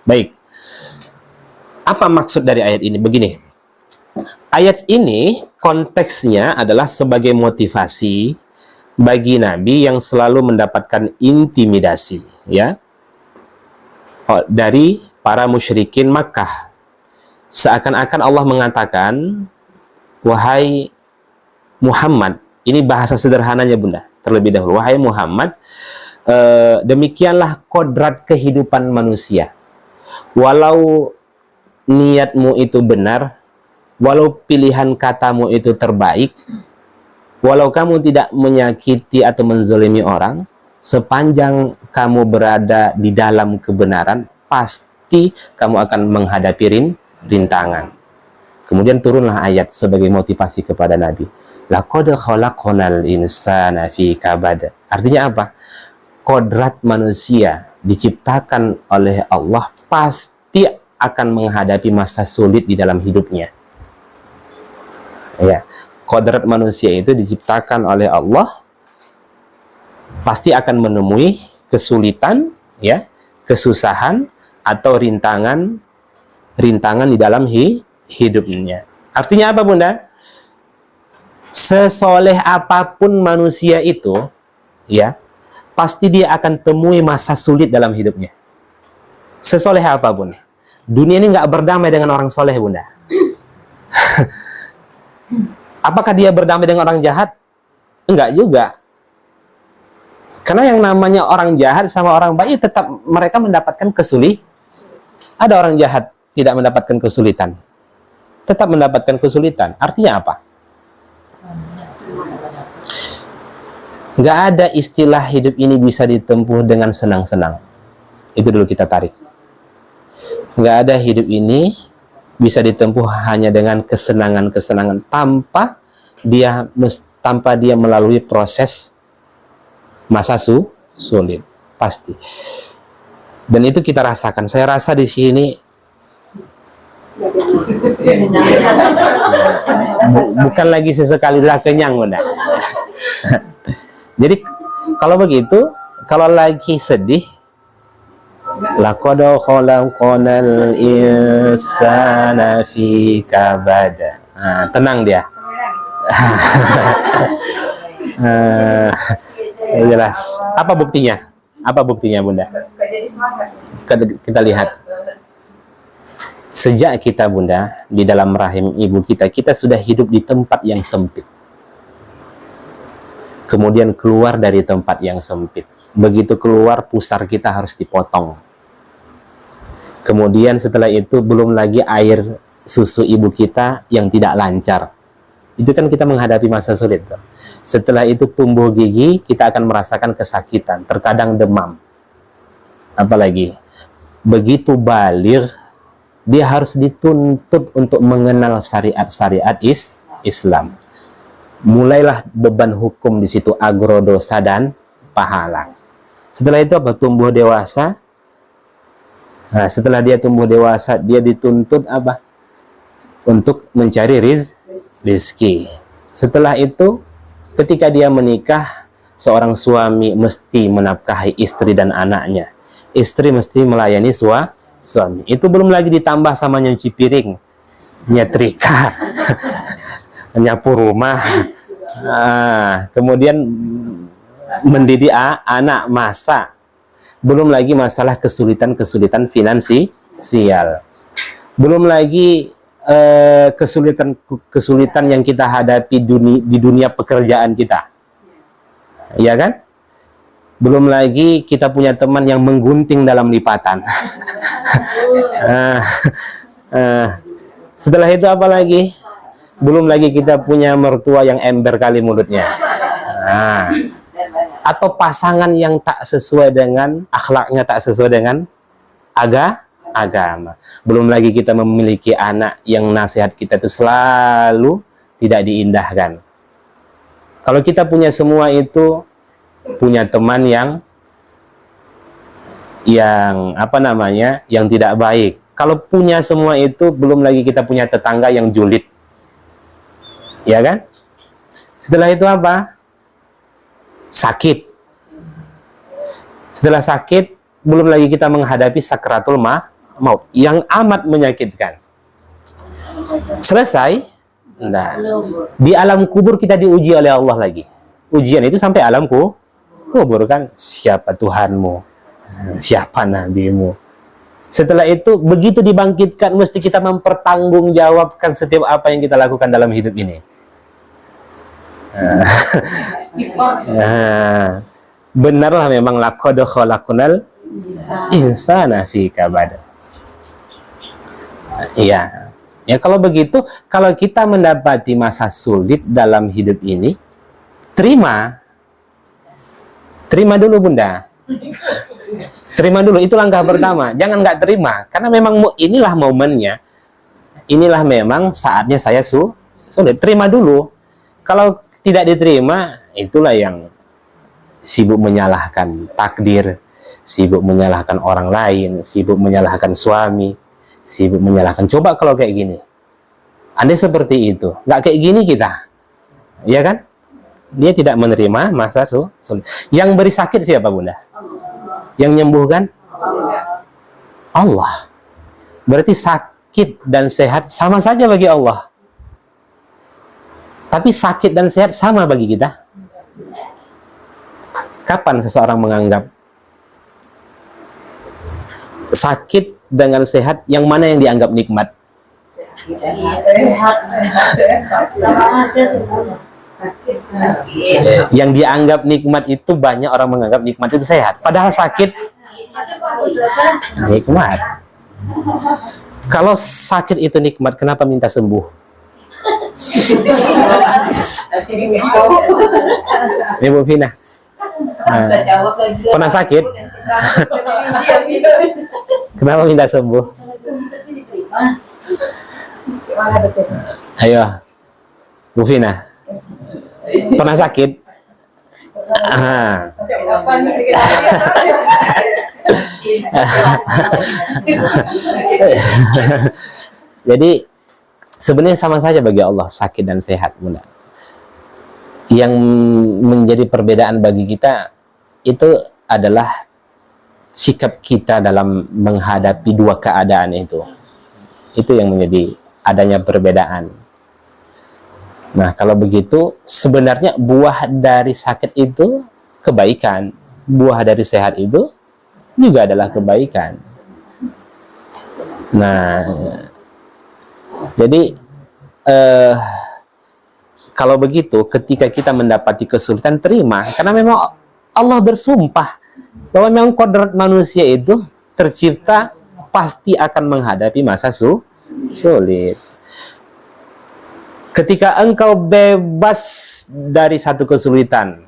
Baik, apa maksud dari ayat ini? Begini, ayat ini konteksnya adalah sebagai motivasi bagi Nabi yang selalu mendapatkan intimidasi, ya, dari para musyrikin Makkah. Seakan-akan Allah mengatakan, wahai Muhammad, ini bahasa sederhananya Bunda, terlebih dahulu, wahai Muhammad, demikianlah kodrat kehidupan manusia. Walau niatmu itu benar, walau pilihan katamu itu terbaik, walau kamu tidak menyakiti atau menzolimi orang, sepanjang kamu berada di dalam kebenaran, pasti kamu akan menghadapi rintangan. Kemudian turunlah ayat sebagai motivasi kepada Nabi. Laqad khalaqnal insana fi kabad. Artinya apa? Kodrat manusia diciptakan oleh Allah pasti akan menghadapi masa sulit di dalam hidupnya. Ya, kodrat manusia itu diciptakan oleh Allah pasti akan menemui kesulitan, ya, kesusahan atau rintangan di dalam hidupnya. Artinya apa Bunda? Sesoleh apapun manusia itu, ya, pasti dia akan temui masa sulit dalam hidupnya. Sesoleh apapun. Dunia ini nggak berdamai dengan orang soleh Bunda. Apakah dia berdamai dengan orang jahat? Enggak juga. Karena yang namanya orang jahat sama orang baik tetap mereka mendapatkan kesulitan. Ada orang jahat tidak mendapatkan kesulitan, tetap mendapatkan kesulitan. Artinya apa? Nggak ada istilah hidup ini bisa ditempuh dengan senang-senang. Itu dulu kita tarik. Nggak ada hidup ini bisa ditempuh hanya dengan kesenangan-kesenangan tanpa dia melalui proses masa sulit, pasti. Dan itu kita rasakan. Saya rasa di sini bukan lagi sesekali sudah kenyang Bunda. Jadi kalau begitu, kalau lagi sedih, laqad khalaqnal insana fi kabad. Tenang dia. Jelas. Apa buktinya? Apa buktinya Bunda? Jadi semangat. Kita lihat. Sejak kita Bunda di dalam rahim ibu kita, kita sudah hidup di tempat yang sempit. Kemudian keluar dari tempat yang sempit. Begitu keluar, pusar kita harus dipotong. Kemudian setelah itu belum lagi air susu ibu kita yang tidak lancar. Itu kan kita menghadapi masa sulit. Setelah itu tumbuh gigi, kita akan merasakan kesakitan, terkadang demam. Apalagi begitu baligh, dia harus dituntut untuk mengenal syariat-syariat Islam. Mulailah beban hukum di situ, agro dosa dan pahala. Setelah itu apa? Tumbuh dewasa. Nah, setelah dia tumbuh dewasa, dia dituntut apa? Untuk mencari rizki. Setelah itu, ketika dia menikah, seorang suami mesti menafkahi istri dan anaknya. Istri mesti melayani suami. Itu belum lagi ditambah sama nyuci piring, nyetrika, nyapu rumah, kemudian mendidik anak, masak. Belum lagi masalah kesulitan finansial. Belum lagi kesulitan yang kita hadapi di dunia pekerjaan kita. Ya kan? Belum lagi kita punya teman yang menggunting dalam lipatan. Setelah itu apa lagi? Belum lagi kita punya mertua yang ember kali mulutnya. Atau pasangan yang tak sesuai dengan akhlaknya, tak sesuai dengan agama. Belum lagi kita memiliki anak yang nasihat kita itu selalu tidak diindahkan. Kalau kita punya semua itu, punya teman yang apa namanya, yang tidak baik. Kalau punya semua itu, belum lagi kita punya tetangga yang julid. Ya kan? Setelah itu apa? Sakit. Setelah sakit, belum lagi kita menghadapi sakratul maut yang amat menyakitkan. Selesai. Nah, di alam kubur kita diuji oleh Allah lagi. Ujian itu sampai alam kubur kan. Siapa Tuhanmu? Siapa nabimu? Setelah itu, begitu dibangkitkan, mesti kita mempertanggungjawabkan setiap apa yang kita lakukan dalam hidup ini. Benarlah memang laqad khalaqnal insana fi kabad. Iya. Ya kalau begitu, kalau kita mendapati masa sulit dalam hidup ini, terima dulu Bunda. Terima dulu, itu langkah pertama. Jangan nggak terima, karena memang inilah momennya. Inilah memang saatnya saya sulit. Terima dulu. Kalau tidak diterima, itulah yang sibuk menyalahkan takdir, sibuk menyalahkan orang lain, sibuk menyalahkan suami, sibuk menyalahkan. Coba kalau kayak gini, Anda seperti itu, nggak kayak gini kita, ya kan? Dia tidak menerima masa sulit. Yang beri sakit siapa Bunda? Yang menyembuhkan? Allah. Berarti sakit dan sehat sama saja bagi Allah. Tapi sakit dan sehat sama bagi kita. Kapan seseorang menganggap sakit dengan sehat, yang mana yang dianggap nikmat? Sama aja sebenarnya. Yang dianggap nikmat itu, banyak orang menganggap nikmat itu sehat. Padahal sakit nikmat. Kalau sakit itu nikmat, kenapa minta sembuh? Ibu Vina, pernah sakit? Kenapa minta sembuh? Ayo, Bu Vina, pernah sakit? Jadi sebenarnya sama saja bagi Allah, sakit dan sehat, Bunda. Yang menjadi perbedaan bagi kita itu adalah sikap kita dalam menghadapi dua keadaan itu. Itu yang menjadi adanya perbedaan. Nah, kalau begitu, sebenarnya buah dari sakit itu kebaikan. Buah dari sehat itu juga adalah kebaikan. Nah, jadi kalau begitu, ketika kita mendapati kesulitan, terima, karena memang Allah bersumpah bahwa memang kodrat manusia itu tercipta pasti akan menghadapi masa sulit. Ketika engkau bebas dari satu kesulitan,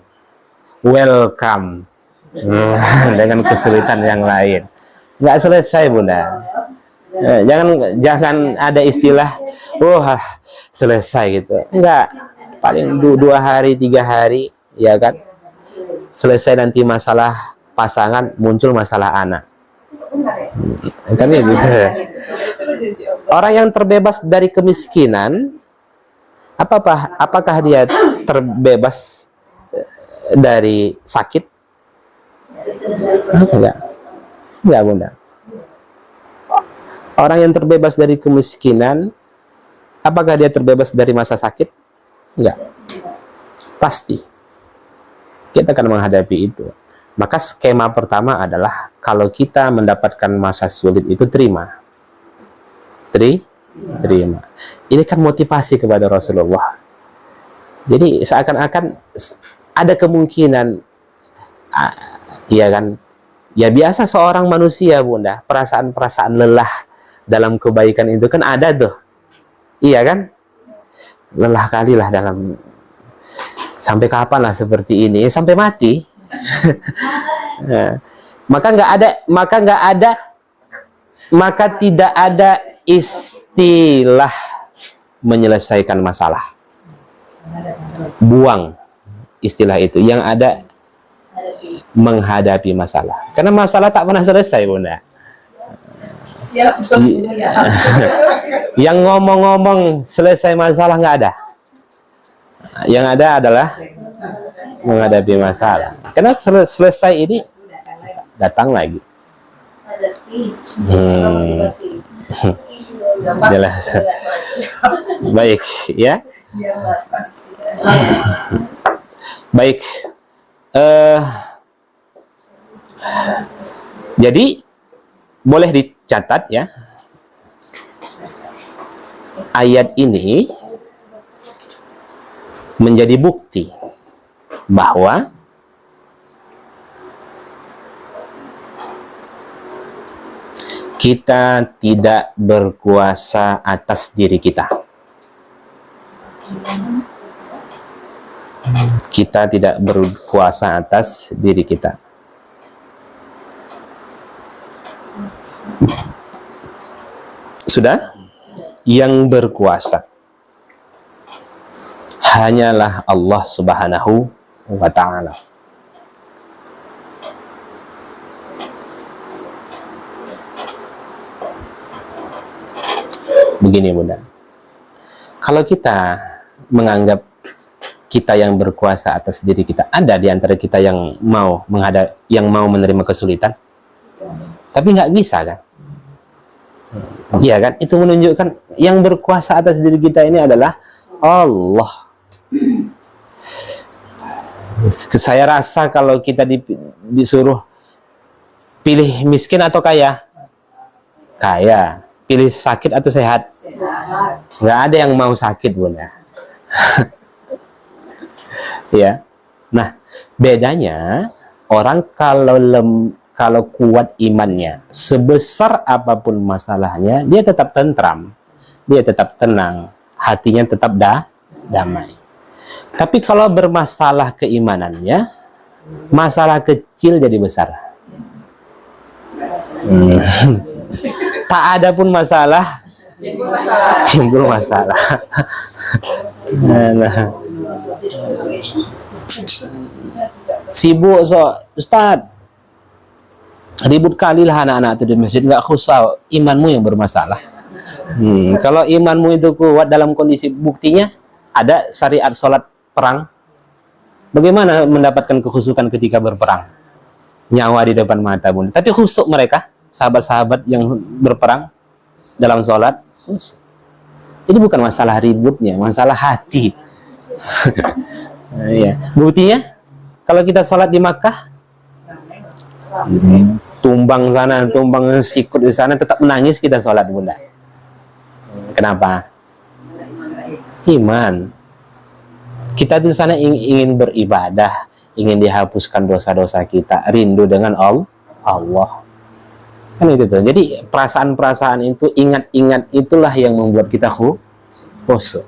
welcome dengan kesulitan yang lain. Nggak selesai, Bunda. Jangan ada istilah, wah selesai gitu. Enggak, paling 2 hari 3 hari, ya kan. Selesai nanti masalah pasangan, muncul masalah anak. Kan ini. Orang yang terbebas dari kemiskinan, apakah dia terbebas dari sakit? Enggak, Bunda. Orang yang terbebas dari kemiskinan, apakah dia terbebas dari masa sakit? Enggak. Pasti kita akan menghadapi itu. Maka skema pertama adalah kalau kita mendapatkan masa sulit itu terima. Terima. Ini kan motivasi kepada Rasulullah. Jadi seakan-akan ada kemungkinan, ya kan? Ya biasa seorang manusia, Bunda, perasaan-perasaan lelah dalam kebaikan itu kan ada tuh. Iya kan? Lelah kali lah dalam, sampai kapan lah seperti ini? Sampai mati. Nah, maka tidak ada istilah menyelesaikan masalah. Buang istilah itu. Yang ada menghadapi masalah. Karena masalah tak pernah selesai, Bunda. Yang ngomong-ngomong selesai masalah nggak ada. Yang ada adalah menghadapi masalah. Karena selesai ini datang lagi. Jelas. Baik, ya. Baik. Jadi boleh dicatat ya. Ayat ini menjadi bukti bahwa kita tidak berkuasa atas diri kita. Kita tidak berkuasa atas diri kita. Sudah? Yang berkuasa hanyalah Allah Subhanahu wa ta'ala. Begini, Bunda. Kalau kita menganggap kita yang berkuasa atas diri kita, ada di antara kita yang mau menerima kesulitan, tapi nggak bisa kan? Iya kan? Itu menunjukkan yang berkuasa atas diri kita ini adalah Allah. Saya rasa kalau kita disuruh pilih miskin atau kaya, kaya. Pilih sakit atau sehat, nggak ada yang mau sakit, Bunda. Ya. Nah, bedanya orang kalau kuat imannya, sebesar apapun masalahnya, dia tetap tentram, dia tetap tenang, hatinya tetap damai. Tapi kalau bermasalah keimanannya, masalah kecil jadi besar. Tak ada pun masalah, timbul masalah. Nah. Sibuk Ustaz, ribut kali lah anak-anak itu di masjid, nggak khusyuk, imanmu yang bermasalah. Kalau imanmu itu kuat dalam kondisi, buktinya ada syariat sholat perang. Bagaimana mendapatkan kekhusyukan ketika berperang? Nyawa di depan mata, Bunda. Tapi khusyuk mereka, sahabat-sahabat yang berperang dalam sholat. Ini bukan masalah ributnya, masalah hati. Ya. Buktinya, kalau kita sholat di Makkah, tumbang sana, tumbang sikut di sana, tetap menangis kita sholat bunda. Kenapa? Iman. Kita di sana ingin beribadah, ingin dihapuskan dosa-dosa kita, rindu dengan Allah. Kan itu tuh. Jadi perasaan-perasaan itu, ingat-ingat itulah yang membuat kita khusyuk.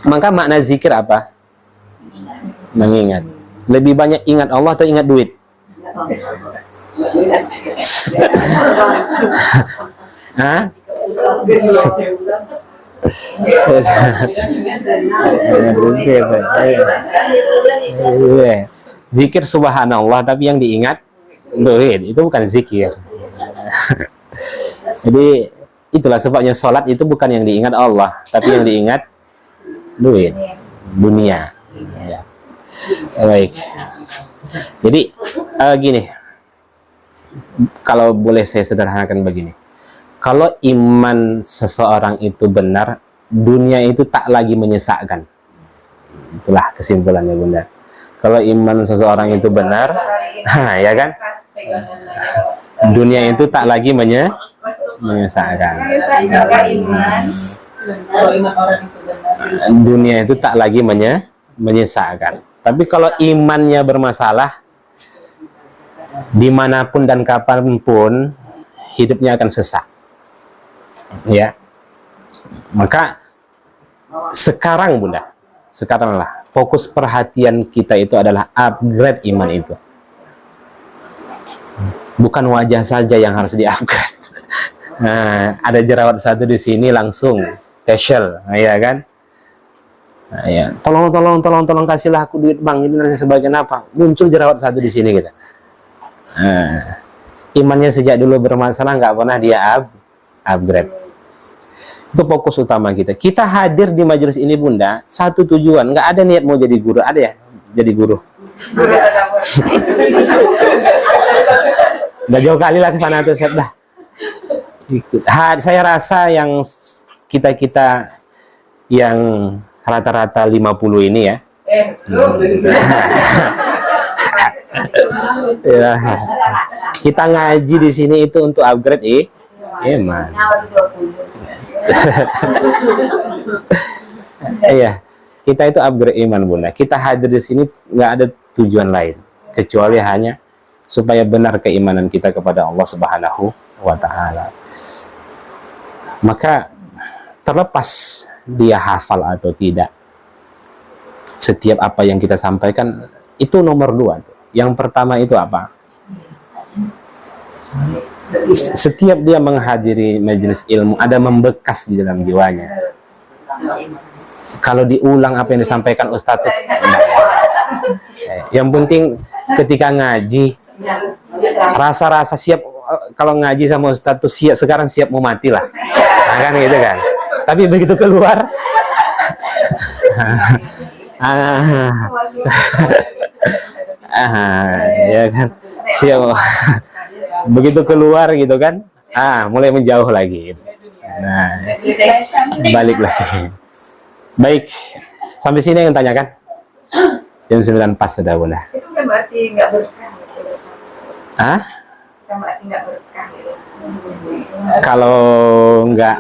Maka makna zikir apa? Mengingat. Lebih banyak ingat Allah atau ingat duit? Hah? Zikir subhanallah tapi yang diingat duit, itu bukan zikir. Jadi itulah sebabnya sholat itu bukan yang diingat Allah, tapi yang diingat duit, dunia. Ya. Baik. Jadi gini, kalau boleh saya sederhanakan begini, kalau iman seseorang itu benar, dunia itu tak lagi menyesakkan. Itulah kesimpulannya bunda. Kalau iman seseorang itu benar, ya kan, dunia itu tak lagi menyesakkan. Dunia itu tak lagi menyesakkan. Tapi kalau imannya bermasalah, dimanapun dan kapanpun hidupnya akan sesak. Ya, maka sekarang bunda, sekaranglah fokus perhatian kita itu adalah upgrade iman itu. Bukan wajah saja yang harus di-upgrade. Nah, ada jerawat satu di sini langsung facial, ya kan? Nah, ya. Tolong kasihlah aku duit bang, ini nanti sebagian apa? Muncul jerawat satu di sini kita. Nah, imannya sejak dulu bermasalah, nggak pernah dia upgrade. Itu fokus utama kita. Kita hadir di majelis ini bunda, satu tujuan, nggak ada niat mau jadi guru, ada ya? Jadi guru. Udah jauh kali lah ke sana tuh, Set, dah. Saya rasa yang kita yang rata-rata 50 ini ya. Ya. Kita ngaji di sini itu untuk upgrade iman. Iya, kita itu upgrade iman bunda. Kita hadir di sini nggak ada tujuan lain kecuali hanya supaya benar keimanan kita kepada Allah Subhanahu wa Ta'ala. Maka terlepas dia hafal atau tidak, setiap apa yang kita sampaikan itu nomor 2 tuh. Yang pertama itu apa? Setiap dia menghadiri majelis ilmu ada membekas di dalam jiwanya. Kalau diulang apa yang disampaikan Ustadz, yang penting ketika ngaji rasa-rasa siap. Kalau ngaji sama Ustadz tuh siap, sekarang siap mau mati lah, nah, kan gitu kan. Tapi begitu keluar ya kan, siap. Begitu keluar gitu kan, mulai menjauh lagi gitu. Nah, balik lagi. Baik, sampai sini yang tanyakan. Jam 9 pas sudah boleh. Itu kan berarti nggak berkah. Hah? Kan berarti nggak berkah. Kalau nggak,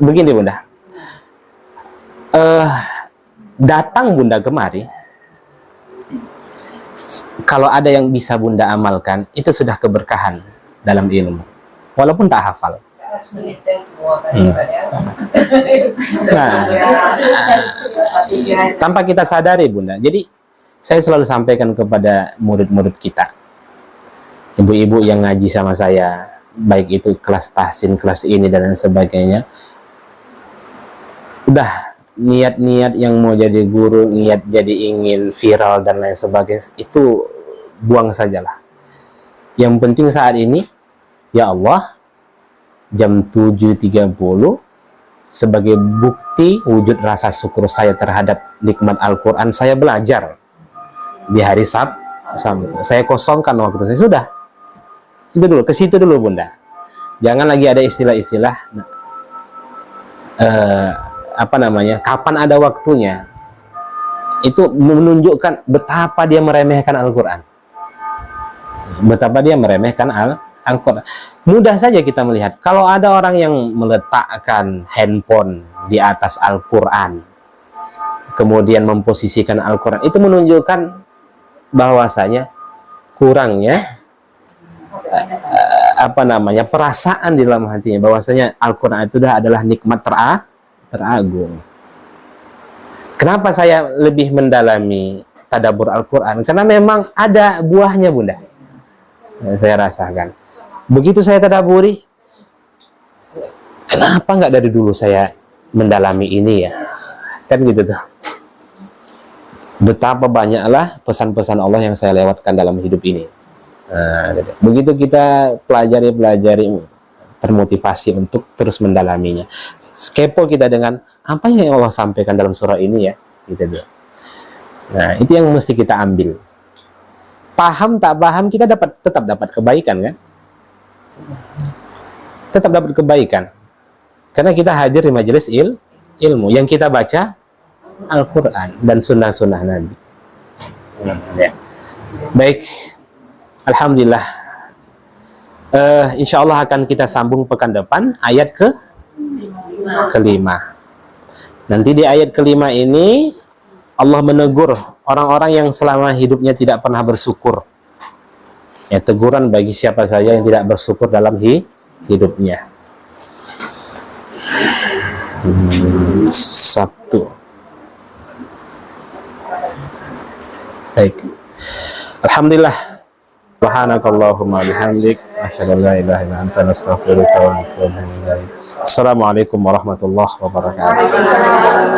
begini bunda. Datang bunda kemari, kalau ada yang bisa bunda amalkan, itu sudah keberkahan dalam ilmu, walaupun tak hafal. Nah, tanpa kita sadari bunda. Jadi saya selalu sampaikan kepada murid-murid kita, ibu-ibu yang ngaji sama saya, baik itu kelas tahsin, kelas ini dan lain sebagainya, udah niat-niat yang mau jadi guru, niat jadi ingin viral dan lain sebagainya, itu buang sajalah. Yang penting saat ini, ya Allah, jam 7.30 sebagai bukti wujud rasa syukur saya terhadap nikmat Al-Quran, saya belajar di hari Sabtu. Saya kosongkan waktu saya, sudah. Itu dulu, ke situ dulu bunda. Jangan lagi ada istilah-istilah kapan ada waktunya. Itu menunjukkan betapa dia meremehkan Al-Quran. Betapa dia meremehkan Al-Quran. Mudah saja kita melihat. Kalau ada orang yang meletakkan handphone di atas Al-Quran, kemudian memposisikan Al-Quran, itu menunjukkan bahwasanya kurangnya perasaan di dalam hatinya, bahwasanya Al-Quran itu adalah nikmat teragung. Kenapa saya lebih mendalami tadabbur Al-Quran? Karena memang ada buahnya, Bunda. Saya rasakan. Begitu saya tadabburi, kenapa nggak dari dulu saya mendalami ini ya? Kan gitu tuh. Betapa banyaklah pesan-pesan Allah yang saya lewatkan dalam hidup ini. Nah, begitu kita pelajari, termotivasi untuk terus mendalaminya. Kepo kita dengan apa yang Allah sampaikan dalam surah ini ya, gitu tuh. Nah, itu yang mesti kita ambil. Paham tak paham, kita tetap dapat kebaikan kan? Tetap dapat kebaikan. Karena kita hadir di majelis ilmu. Yang kita baca Al-Quran dan sunnah-sunnah Nabi. Ya. Baik. Alhamdulillah. Insya Allah akan kita sambung pekan depan ayat kelima. Nanti di ayat kelima ini Allah menegur orang-orang yang selama hidupnya tidak pernah bersyukur. Ya, teguran bagi siapa saja yang tidak bersyukur dalam hidupnya. Sabtu. Baik. Alhamdulillah. Subhanakallahumma bihamdik asyhadu an la ilaha illa anta astaghfiruka wa atubu ilaik. Assalamualaikum warahmatullahi wabarakatuh.